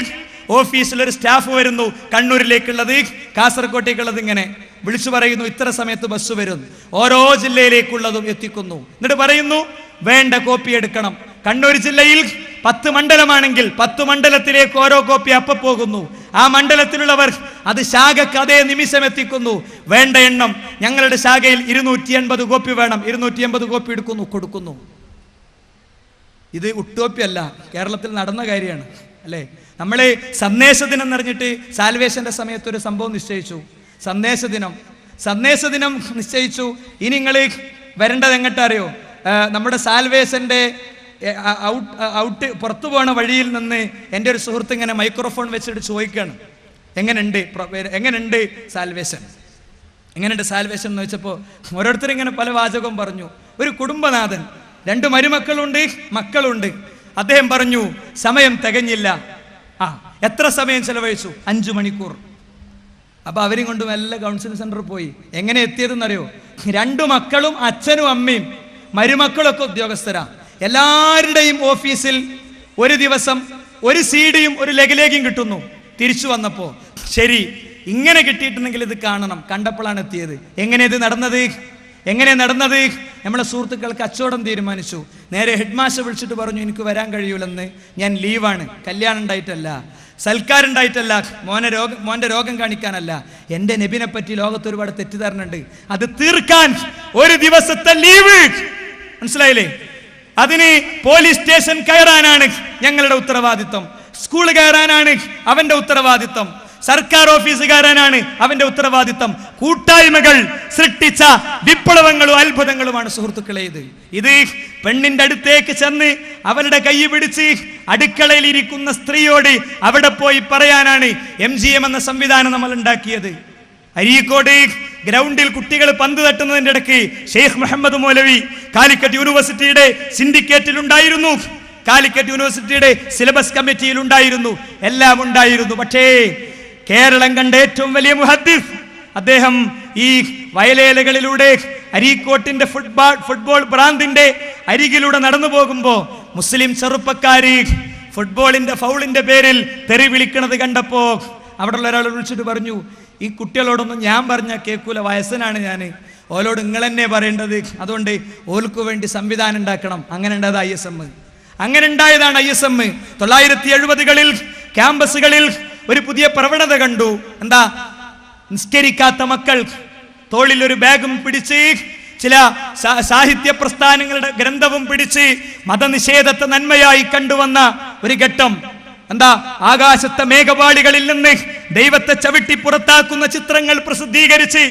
ഓഫീസിൽ ഒരു സ്റ്റാഫ് വരുന്നു, കണ്ണൂരിലേക്കുള്ളത്, കാസർഗോട്ടേക്കുള്ളത്, ഇങ്ങനെ വിളിച്ചു പറയുന്നു, ഇത്ര സമയത്ത് ബസ് വരും. ഓരോ ജില്ലയിലേക്കുള്ളതും എത്തിക്കുന്നു. എന്നിട്ട് പറയുന്നു, വേണ്ട കോപ്പി എടുക്കണം. കണ്ണൂർ ജില്ലയിൽ 10 മണ്ഡലമാണെങ്കിൽ 10 മണ്ഡലത്തിലേക്ക് ഓരോ കോപ്പി അപ്പം പോകുന്നു. ആ മണ്ഡലത്തിലുള്ളവർ അത് ശാഖക്ക് അതേ നിമിഷം എത്തിക്കുന്നു. വേണ്ട എണ്ണം, ഞങ്ങളുടെ ശാഖയിൽ 280 കോപ്പി വേണം, 280 കോപ്പി കൊടുക്കുന്നു. ഇത് ഉട്ടോപ്യല്ല, കേരളത്തിൽ നടന്ന കാര്യമാണ്, അല്ലേ? നമ്മൾ സന്ദേശ ദിനം എന്നറിഞ്ഞിട്ട് സാൽവേഷന്റെ സമയത്ത് ഒരു സംഭവം നിശ്ചയിച്ചു. സന്ദേശ ദിനം നിശ്ചയിച്ചു. ഇനി നിങ്ങൾ വരേണ്ടത് എങ്ങോട്ടറിയോ? നമ്മുടെ സാൽവേഷന്റെ പുറത്തു പോണ വഴിയിൽ നിന്ന് എൻ്റെ ഒരു സുഹൃത്ത് ഇങ്ങനെ മൈക്രോഫോൺ വെച്ചിട്ട് ചോദിക്കുകയാണ്, എങ്ങനെയുണ്ട് സാൽവേഷൻ എന്ന് വെച്ചപ്പോൾ ഓരോരുത്തർ ഇങ്ങനെ പല വാചകവും പറഞ്ഞു. ഒരു കുടുംബനാഥൻ, 2 മക്കളുണ്ട്. അദ്ദേഹം പറഞ്ഞു, സമയം തികഞ്ഞില്ല. എത്ര സമയം ചെലവഴിച്ചു? 5 മണിക്കൂർ. അപ്പൊ അവരും കൊണ്ട് മെല്ലെ കൗൺസിലിംഗ് സെന്ററിൽ പോയി. എങ്ങനെ എത്തിയതെന്നറിയോ? 2 മക്കളും അച്ഛനും അമ്മയും മരുമക്കളൊക്കെ ഉദ്യോഗസ്ഥരാ. എല്ലാവരുടെയും ഓഫീസിൽ ഒരു ദിവസം ഒരു CD-യും ഒരു ലഘുലേഖയും കിട്ടുന്നു. തിരിച്ചു വന്നപ്പോ ശരി, ഇങ്ങനെ കിട്ടിയിട്ടുണ്ടെങ്കിൽ ഇത് കാണണം, കണ്ടപ്പോഴാണ് എത്തിയത്. എങ്ങനെ നടന്നത്? നമ്മളെ സുഹൃത്തുക്കൾ കച്ചവടം തീരുമാനിച്ചു. നേരെ ഹെഡ് മാസ്റ്റർ വിളിച്ചിട്ട് പറഞ്ഞു, എനിക്ക് വരാൻ കഴിയൂലെന്ന്, ഞാൻ ലീവാണ്, കല്യാണം ഉണ്ടായിട്ടല്ല, സൽക്കാരം ഉണ്ടായിട്ടല്ല, മോന്റെ രോഗം കാണിക്കാനല്ല, എൻ്റെ നബിനെ പറ്റി ലോകത്ത് ഒരുപാട് തെറ്റിദ്ധാരണയുണ്ട്, അത് തീർക്കാൻ ഒരു ദിവസത്തെ ലീവ്. മനസ്സിലായില്ലേ? അതിന് പോലീസ് സ്റ്റേഷൻ കയറാനാണ് ഞങ്ങളുടെ ഉത്തരവാദിത്വം, സ്കൂൾ കയറാനാണ് അവന്റെ ഉത്തരവാദിത്വം, സർക്കാർ ഓഫീസ് കയറാനാണ് അവന്റെ ഉത്തരവാദിത്വം. കൂട്ടായ്മകൾ സൃഷ്ടിച്ച വിപ്ലവങ്ങളും അത്ഭുതങ്ങളുമാണ് സുഹൃത്തുക്കളെ ഇത്. പെണ്ണിന്റെ അടുത്തേക്ക് ചെന്ന് അവരുടെ കൈ പിടിച്ച് അടുക്കളയിൽ ഇരിക്കുന്ന സ്ത്രീയോട് അവിടെ പോയി പറയാനാണ് MGM എന്ന സംവിധാനം നമ്മൾ ഉണ്ടാക്കിയത്. അരീക്കോട് ഗ്രൗണ്ടിൽ കുട്ടികൾ പന്ത് തട്ടുന്നതിന്റെ ഇടയ്ക്ക് ഷെയ്ഖ് മുഹമ്മദ് മൗലവി കാലിക്കറ്റ് യൂണിവേഴ്സിറ്റിയുടെ സിൻഡിക്കേറ്റിൽ ഉണ്ടായിരുന്നു, കാലിക്കറ്റ് യൂണിവേഴ്സിറ്റിയുടെ സിലബസ് കമ്മിറ്റിയിൽ ഉണ്ടായിരുന്നു, എല്ലാം ഉണ്ടായിരുന്നു. പക്ഷേ കേരളം കണ്ട ഏറ്റവും വലിയ മുഹദ്ദിസ് അദ്ദേഹം ഈ വയലേലകളിലൂടെ അരീക്കോട്ടിന്റെ ഫുട്ബോൾ ഭ്രാന്തിന്റെ അരികിലൂടെ നടന്നു പോകുമ്പോ മുസ്ലിം ചെറുപ്പക്കാര് ഫുട്ബോളിന്റെ ഫൗളിന്റെ പേരിൽ തെറി വിളിക്കണത് കണ്ടപ്പോ അവിടെയുള്ള ഒരാൾ വിളിച്ചിട്ട് പറഞ്ഞു, ഈ കുട്ടികളോടൊന്നും ഞാൻ പറഞ്ഞാൽ കേൾക്കൂല, വയസ്സനാണ് ഞാൻ, ഓലോട് നിങ്ങൾ തന്നെ പറയേണ്ടത്, അതുകൊണ്ട് ഓൽക്കു വേണ്ടി സംവിധാനം ഉണ്ടാക്കണം. അങ്ങനെ ഉണ്ടായതാണ് ISM. 970-കളിൽ ക്യാമ്പസുകളിൽ ഒരു പുതിയ പ്രവണത കണ്ടു. എന്താ? നിസ്കരിക്കാത്ത മക്കൾ തോളിൽ ഒരു ബാഗും പിടിച്ച്, ചില സാഹിത്യ പ്രസ്ഥാനങ്ങളുടെ ഗ്രന്ഥവും പിടിച്ച് മതനിഷേധത്തെ നന്മയായി കണ്ടുവന്ന ഒരു ഘട്ടം. എന്താ? ആകാശത്തെ മേഘപാളികളിൽ നിന്ന് ദൈവത്തെ ചവിട്ടി പുറത്താക്കുന്ന ചിത്രങ്ങൾ പ്രസിദ്ധീകരിച്ച്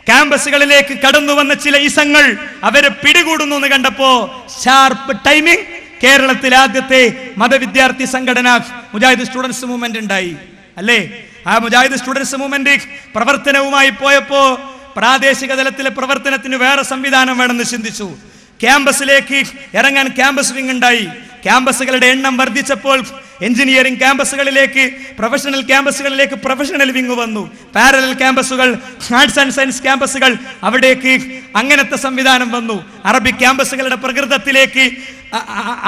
ക്യാമ്പസുകളിലേക്ക് കടന്നു വന്ന ചില ഇസങ്ങൾ അവരെ പിടികൂടുന്നു എന്ന് കണ്ടപ്പോ ഷാർപ്പ് ടൈമിംഗ്. കേരളത്തിലെ ആദ്യത്തെ മതവിദ്യാർത്ഥി സംഘടന മുജാഹിദ് സ്റ്റുഡൻസ് മൂവ്മെന്റ് ഉണ്ടായി, അല്ലേ? ആ മുജാഹിദ് സ്റ്റുഡൻസ് മൂവ്മെന്റ് പ്രവർത്തനവുമായി പോയപ്പോ പ്രാദേശിക തലത്തിലെ പ്രവർത്തനത്തിന് വേറെ സംവിധാനം വേണമെന്ന് ചിന്തിച്ചു. ക്യാമ്പസിലേക്ക് ഇറങ്ങാൻ ക്യാമ്പസ് വിങ് ഉണ്ടായി. ക്യാമ്പസുകളുടെ എണ്ണം വർദ്ധിച്ചപ്പോൾ എഞ്ചിനീയറിംഗ് ക്യാമ്പസുകളിലേക്ക്, പ്രൊഫഷണൽ ക്യാമ്പസുകളിലേക്ക് പ്രൊഫഷണൽ വിങ് വന്നു. പാരലൽ ക്യാമ്പസുകൾ, ആർട്സ് ആൻഡ് സയൻസ് ക്യാമ്പസുകൾ, അവിടേക്ക് അങ്ങനത്തെ സംവിധാനം വന്നു. അറബിക് ക്യാമ്പസുകളുടെ പ്രകൃതത്തിലേക്ക്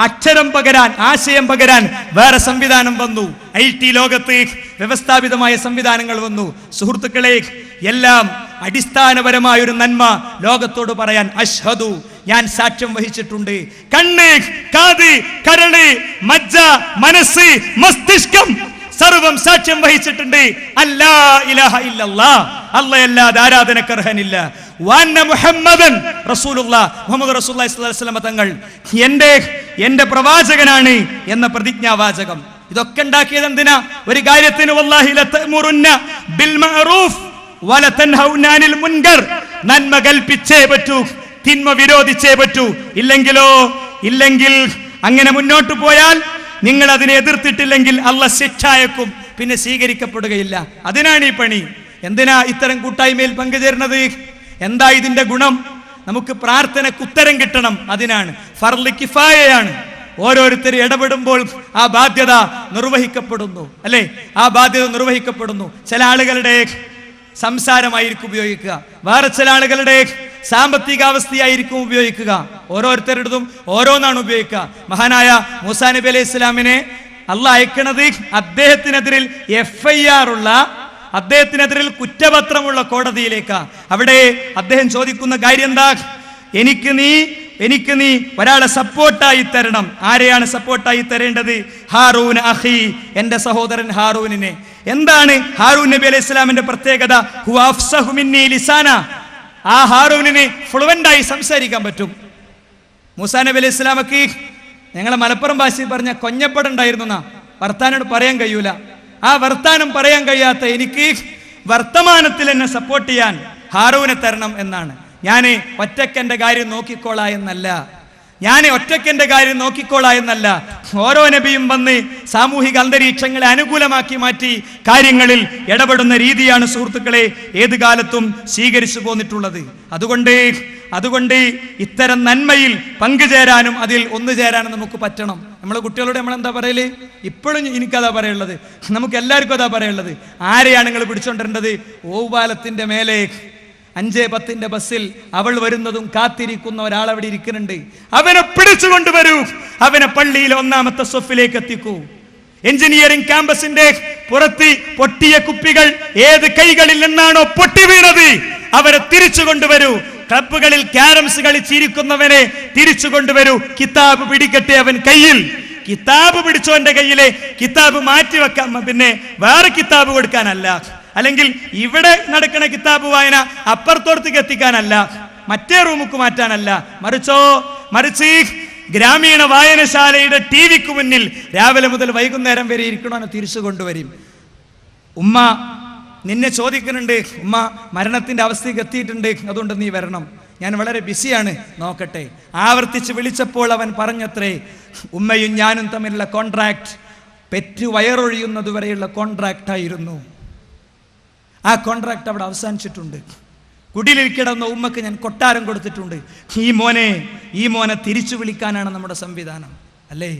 അക്ഷരം പകരാൻ, ആശയം പകരാൻ വേറെ സംവിധാനം വന്നു. IT ലോകത്ത് വ്യവസ്ഥാപിതമായ സംവിധാനങ്ങൾ വന്നു. സുഹൃത്തുക്കളെ, എല്ലാം അടിസ്ഥാനപരമായ ഒരു നന്മ ലോകത്തോട് പറയാൻ അഷ്ഹദു, ഞാൻ സാക്ഷ്യം വഹിച്ചിട്ടുണ്ട്. കണ്ണ്, കാത്, കരള്, മജ്ജ, മനസ്സ്, മസ്തിഷ്കം സർവം സാക്ഷ്യം വഹിച്ചിട്ടുണ്ട്. അല്ലാ ഇലാഹ ഇല്ലല്ലാഹ്, അല്ലാഹുവല്ലാതെ ആരാധനക്കർഹനില്ല. വഅന്ന മുഹമ്മദൻ റസൂലുള്ളാഹ്, മുഹമ്മദ് റസൂലുള്ളാഹി സ്വല്ലല്ലാഹു അലൈഹി വസല്ലം തങ്ങൾ എന്റെ പ്രവാചകനാണ് എന്ന പ്രതിജ്ഞാവാചകം. ഇതൊക്കെ ഉണ്ടാക്കിയത് എന്തിനാ? ഒരു കാര്യത്തിന്. വല്ലാഹി ലതഅമുറുന്ന ബിൽ മഅറൂഫ് വലതൻഹൗന അനിൽ മുൻകർ, നന്മ കൽപ്പിച്ചേ പറ്റൂ, തിന്മ വിരോധിച്ചേ പറ്റൂ. ഇല്ലെങ്കിൽ അങ്ങനെ മുന്നോട്ട് പോയാൽ, നിങ്ങൾ അതിനെ എതിർത്തിട്ടില്ലെങ്കിൽ അല്ലാഹ് ശിക്ഷ അയക്കും, പിന്നെ സ്വീകരിക്കപ്പെടുകയില്ല. അതിനാണ് ഈ പണി. എന്തിനാ ഇത്തരം കൂട്ടായ്മയിൽ പങ്കുചേരുന്നത്? എന്താ ഇതിന്റെ ഗുണം? നമുക്ക് പ്രാർത്ഥനയ്ക്ക് ഉത്തരം കിട്ടണം. അതിനാണ്. ഫർള് കിഫായയാണ്. ഓരോരുത്തരും ഇടപെടുമ്പോൾ ആ ബാധ്യത നിർവഹിക്കപ്പെടുന്നു, അല്ലേ? ആ ബാധ്യത നിർവഹിക്കപ്പെടുന്നു. ചില ആളുകളുടെ സംസാരമായിരിക്കും ഉപയോഗിക്കുക, വേറെ ചില ആളുകളുടെ സാമ്പത്തികാവസ്ഥയായിരിക്കും ഉപയോഗിക്കുക. ഓരോരുത്തരുടേതും ഓരോന്നാണ് ഉപയോഗിക്കുക. മഹാനായ മൂസാ നബി അലൈഹി ഇസ്ലാമിനെ അള്ളാഹ് അയക്കണത് അദ്ദേഹത്തിനെതിരിൽ FIR ഉള്ള, അദ്ദേഹത്തിനെതിരിൽ കുറ്റപത്രമുള്ള കോടതിയിലേക്കാ. അവിടെ അദ്ദേഹം ചോദിക്കുന്ന കാര്യം എന്താ? എനിക്ക് നീ ഒരാളെ സപ്പോർട്ടായി തരണം. ആരെയാണ് സപ്പോർട്ടായി തരേണ്ടത്? ഹാറൂൻ അഖി, എന്റെ സഹോദരൻ ഹാറൂനിനെ. എന്താണ് ഹാറൂൻ നബി അലൈഹി ഇസ്ലാമിന്റെ പ്രത്യേകത? ഹുവ അഫ്സഹു മിന്നി ലിസാന, ആ ഹാറൂനിന് ഫ്ലുവൻ്റായി സംസാരിക്കാൻ പറ്റും. മൂസാ നബി അലൈഹി ഇസ്ലാമക്ക് ഞങ്ങളെ മലപ്പുറം ഭാഷയിൽ പറഞ്ഞ കൊഞ്ഞപ്പടുണ്ടായിരുന്നു എന്നാ. വർത്താനോട് പറയാൻ കഴിയൂല. ആ വർത്താനം പറയാൻ കഴിയാത്ത എനിക്ക് വർത്തമാനത്തിൽ എന്നെ സപ്പോർട്ട് ചെയ്യാൻ ഹാറൂനെ തരണം എന്നാണ്. ഞാൻ ഒറ്റയ്ക്കെൻ്റെ കാര്യം നോക്കിക്കോളാ എന്നല്ല, ഓരോ നബിയും വന്ന് സാമൂഹിക അന്തരീക്ഷങ്ങളെ അനുകൂലമാക്കി മാറ്റി കാര്യങ്ങളിൽ ഇടപെടുന്ന രീതിയാണ് സുഹൃത്തുക്കളെ ഏത് കാലത്തും സ്വീകരിച്ചു പോന്നിട്ടുള്ളത്. അതുകൊണ്ട് ഇത്തരം നന്മയിൽ പങ്കുചേരാനും അതിൽ ഒന്നുചേരാനും നമുക്ക് പറ്റണം. നമ്മളെ കുട്ടികളോട് നമ്മളെന്താ പറയല്? ഇപ്പോഴും എനിക്കതാ പറയുള്ളത്, നമുക്ക് എല്ലാവർക്കും അതാ പറയുള്ളത്. ആരെയാണ് നിങ്ങൾ പിടിച്ചോണ്ടിരേണ്ടത്? ഓവുപാലത്തിന്റെ മേലെ 5:10 ബസ്സിൽ അവൾ വരുന്നതും കാത്തിരിക്കുന്ന ഒരാളവിടെ ഇരിക്കുന്നുണ്ട്. അവനെ പിടിച്ചുകൊണ്ടുവരൂ, അവനെ പള്ളിയിൽ 1ാമത്തെ സൊഫിലേക്ക് എത്തിക്കൂ. എഞ്ചിനീയറിംഗ് ക്യാമ്പസിന്റെ പുറത്ത് പൊട്ടിയ കുപ്പികൾ ഏത് കൈകളിൽ നിന്നാണോ പൊട്ടി വീണത് അവരെ തിരിച്ചു കൊണ്ടുവരൂ. ക്ലബുകളിൽ ക്യാരംസ് കളിച്ചിരിക്കുന്നവനെ തിരിച്ചു കൊണ്ടുവരൂ. കിതാബ് പിടിക്കട്ടെ അവൻ കയ്യിൽ. കിതാബ് പിടിച്ചോന്റെ കയ്യിലെ കിതാബ് മാറ്റിവെക്കാൻ, പിന്നെ വേറെ കിതാബ് കൊടുക്കാനല്ല, അല്ലെങ്കിൽ ഇവിടെ നടക്കുന്ന കിതാബ് വായന അപ്പുറത്തോടത്തേക്ക് എത്തിക്കാനല്ല, മറ്റേ റൂമുക്ക് മാറ്റാനല്ല, മറിച്ച് ഗ്രാമീണ വായനശാലയുടെ TV-ക്ക് മുന്നിൽ രാവിലെ മുതൽ വൈകുന്നേരം വരെ ഇരിക്കണമെന്ന് തിരിച്ചു കൊണ്ടുവരും. ഉമ്മ നിന്നെ ചോദിക്കുന്നുണ്ട്, ഉമ്മ മരണത്തിന്റെ അവസ്ഥയ്ക്ക് എത്തിയിട്ടുണ്ട്, അതുകൊണ്ട് നീ വരണം, ഞാൻ വളരെ ബിസിയാണ്, നോക്കട്ടെ. ആവർത്തിച്ച് വിളിച്ചപ്പോൾ അവൻ പറഞ്ഞത്രേ, ഉമ്മയും ഞാനും തമ്മിലുള്ള കോൺട്രാക്ട് പെറ്റു വയറൊഴിയുന്നതുവരെയുള്ള കോൺട്രാക്ട് ആയിരുന്നു. ആ കോൺട്രാക്ട് അവിടെ അവസാനിച്ചിട്ടുണ്ട്. കുടിലിൽ കിടന്ന ഉമ്മക്ക് ഞാൻ കൊട്ടാരം കൊടുത്തിട്ടുണ്ട്. ഈ മോനെ തിരിച്ചു വിളിക്കാനാണ് നമ്മുടെ സംവിധാനം, അല്ലേ?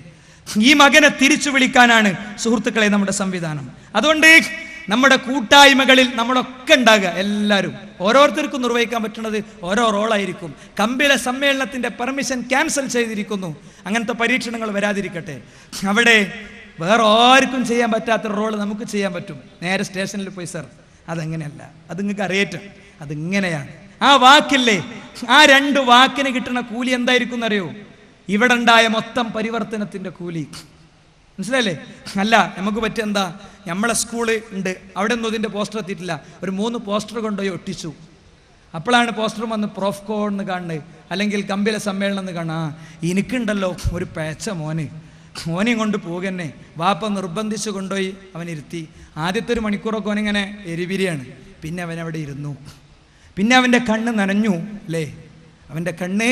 ഈ മകനെ തിരിച്ചു വിളിക്കാനാണ് സുഹൃത്തുക്കളെ നമ്മുടെ സംവിധാനം. അതുകൊണ്ട് നമ്മുടെ കൂട്ടായ്മകളിൽ നമ്മളൊക്കെ ഉണ്ടാകുക, എല്ലാവരും ഓരോരുത്തർക്കും നിർവഹിക്കാൻ പറ്റുന്നത് ഓരോ റോളായിരിക്കും. കമ്പില സമ്മേളനത്തിന്റെ പെർമിഷൻ ക്യാൻസൽ ചെയ്തിരിക്കുന്നു. അങ്ങനത്തെ പരീക്ഷണങ്ങൾ വരാതിരിക്കട്ടെ. അവിടെ വേറെ ആർക്കും ചെയ്യാൻ പറ്റാത്ത റോള് നമുക്ക് ചെയ്യാൻ പറ്റും. നേരെ സ്റ്റേഷനിൽ പോയി സർ, അതങ്ങനെയല്ല, അത് നിങ്ങൾക്ക് അറിയട്ടെ, അതിങ്ങനെയാണ്. ആ വാക്കില്ലേ, ആ 2 വാക്കിന് കിട്ടുന്ന കൂലി എന്തായിരിക്കും എന്നറിയോ? ഇവിടെ ഉണ്ടായ മൊത്തം പരിവർത്തനത്തിന്റെ കൂലി. മനസ്സിലല്ലേ? അല്ല, നമുക്ക് പറ്റിയ എന്താ, നമ്മളെ സ്കൂള് ഉണ്ട്, അവിടെ ഒന്നും ഇതിൻ്റെ പോസ്റ്റർ എത്തിയിട്ടില്ല, ഒരു 3 പോസ്റ്റർ കൊണ്ടുപോയി ഒട്ടിച്ചു. അപ്പോഴാണ് പോസ്റ്റർ വന്ന് പ്രോഫ്കോ എന്ന് കാണുന്നത്, അല്ലെങ്കിൽ കമ്പില സമ്മേളനം എന്ന് കാണാ. എനിക്കുണ്ടല്ലോ ഒരു പേച്ച മോനെയും കൊണ്ട് പോകുന്നെ. വാപ്പ നിർബന്ധിച്ച് കൊണ്ടുപോയി അവനിരുത്തി. ആദ്യത്തെ 1 മണിക്കൂറൊക്കെ അവനിങ്ങനെ എരിപിരിയാണ്. പിന്നെ അവനവിടെ ഇരുന്നു. പിന്നെ അവൻ്റെ കണ്ണ് നനഞ്ഞു, അല്ലേ? അവൻ്റെ കണ്ണ്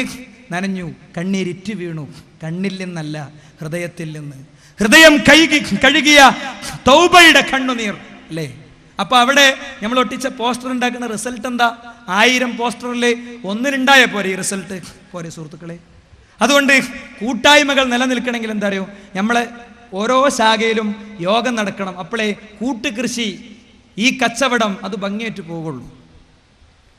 നനഞ്ഞു, കണ്ണീരിറ്റ് വീണു. കണ്ണിൽ നിന്നല്ല, ഹൃദയത്തിൽ നിന്ന്. ഹൃദയം കഴുകിയ തൗബയുടെ കണ്ണുനീർ, അല്ലേ? അപ്പൊ അവിടെ നമ്മൾ ഒട്ടിച്ച പോസ്റ്റർ ഉണ്ടാക്കുന്ന റിസൾട്ട് എന്താ? 1000 പോസ്റ്ററിൽ ഒന്നിനുണ്ടായ പോരെ ഈ റിസൾട്ട്? പോരെ സുഹൃത്തുക്കളെ. അതുകൊണ്ട് കൂട്ടായ്മകൾ നിലനിൽക്കണമെങ്കിൽ എന്താ അറിയോ, നമ്മളെ ഓരോ ശാഖയിലും യോഗം നടക്കണം. അപ്പോഴേ കൂട്ടുകൃഷി, ഈ കച്ചവടം അത് ഭംഗിയായിട്ട് പോവുള്ളൂ.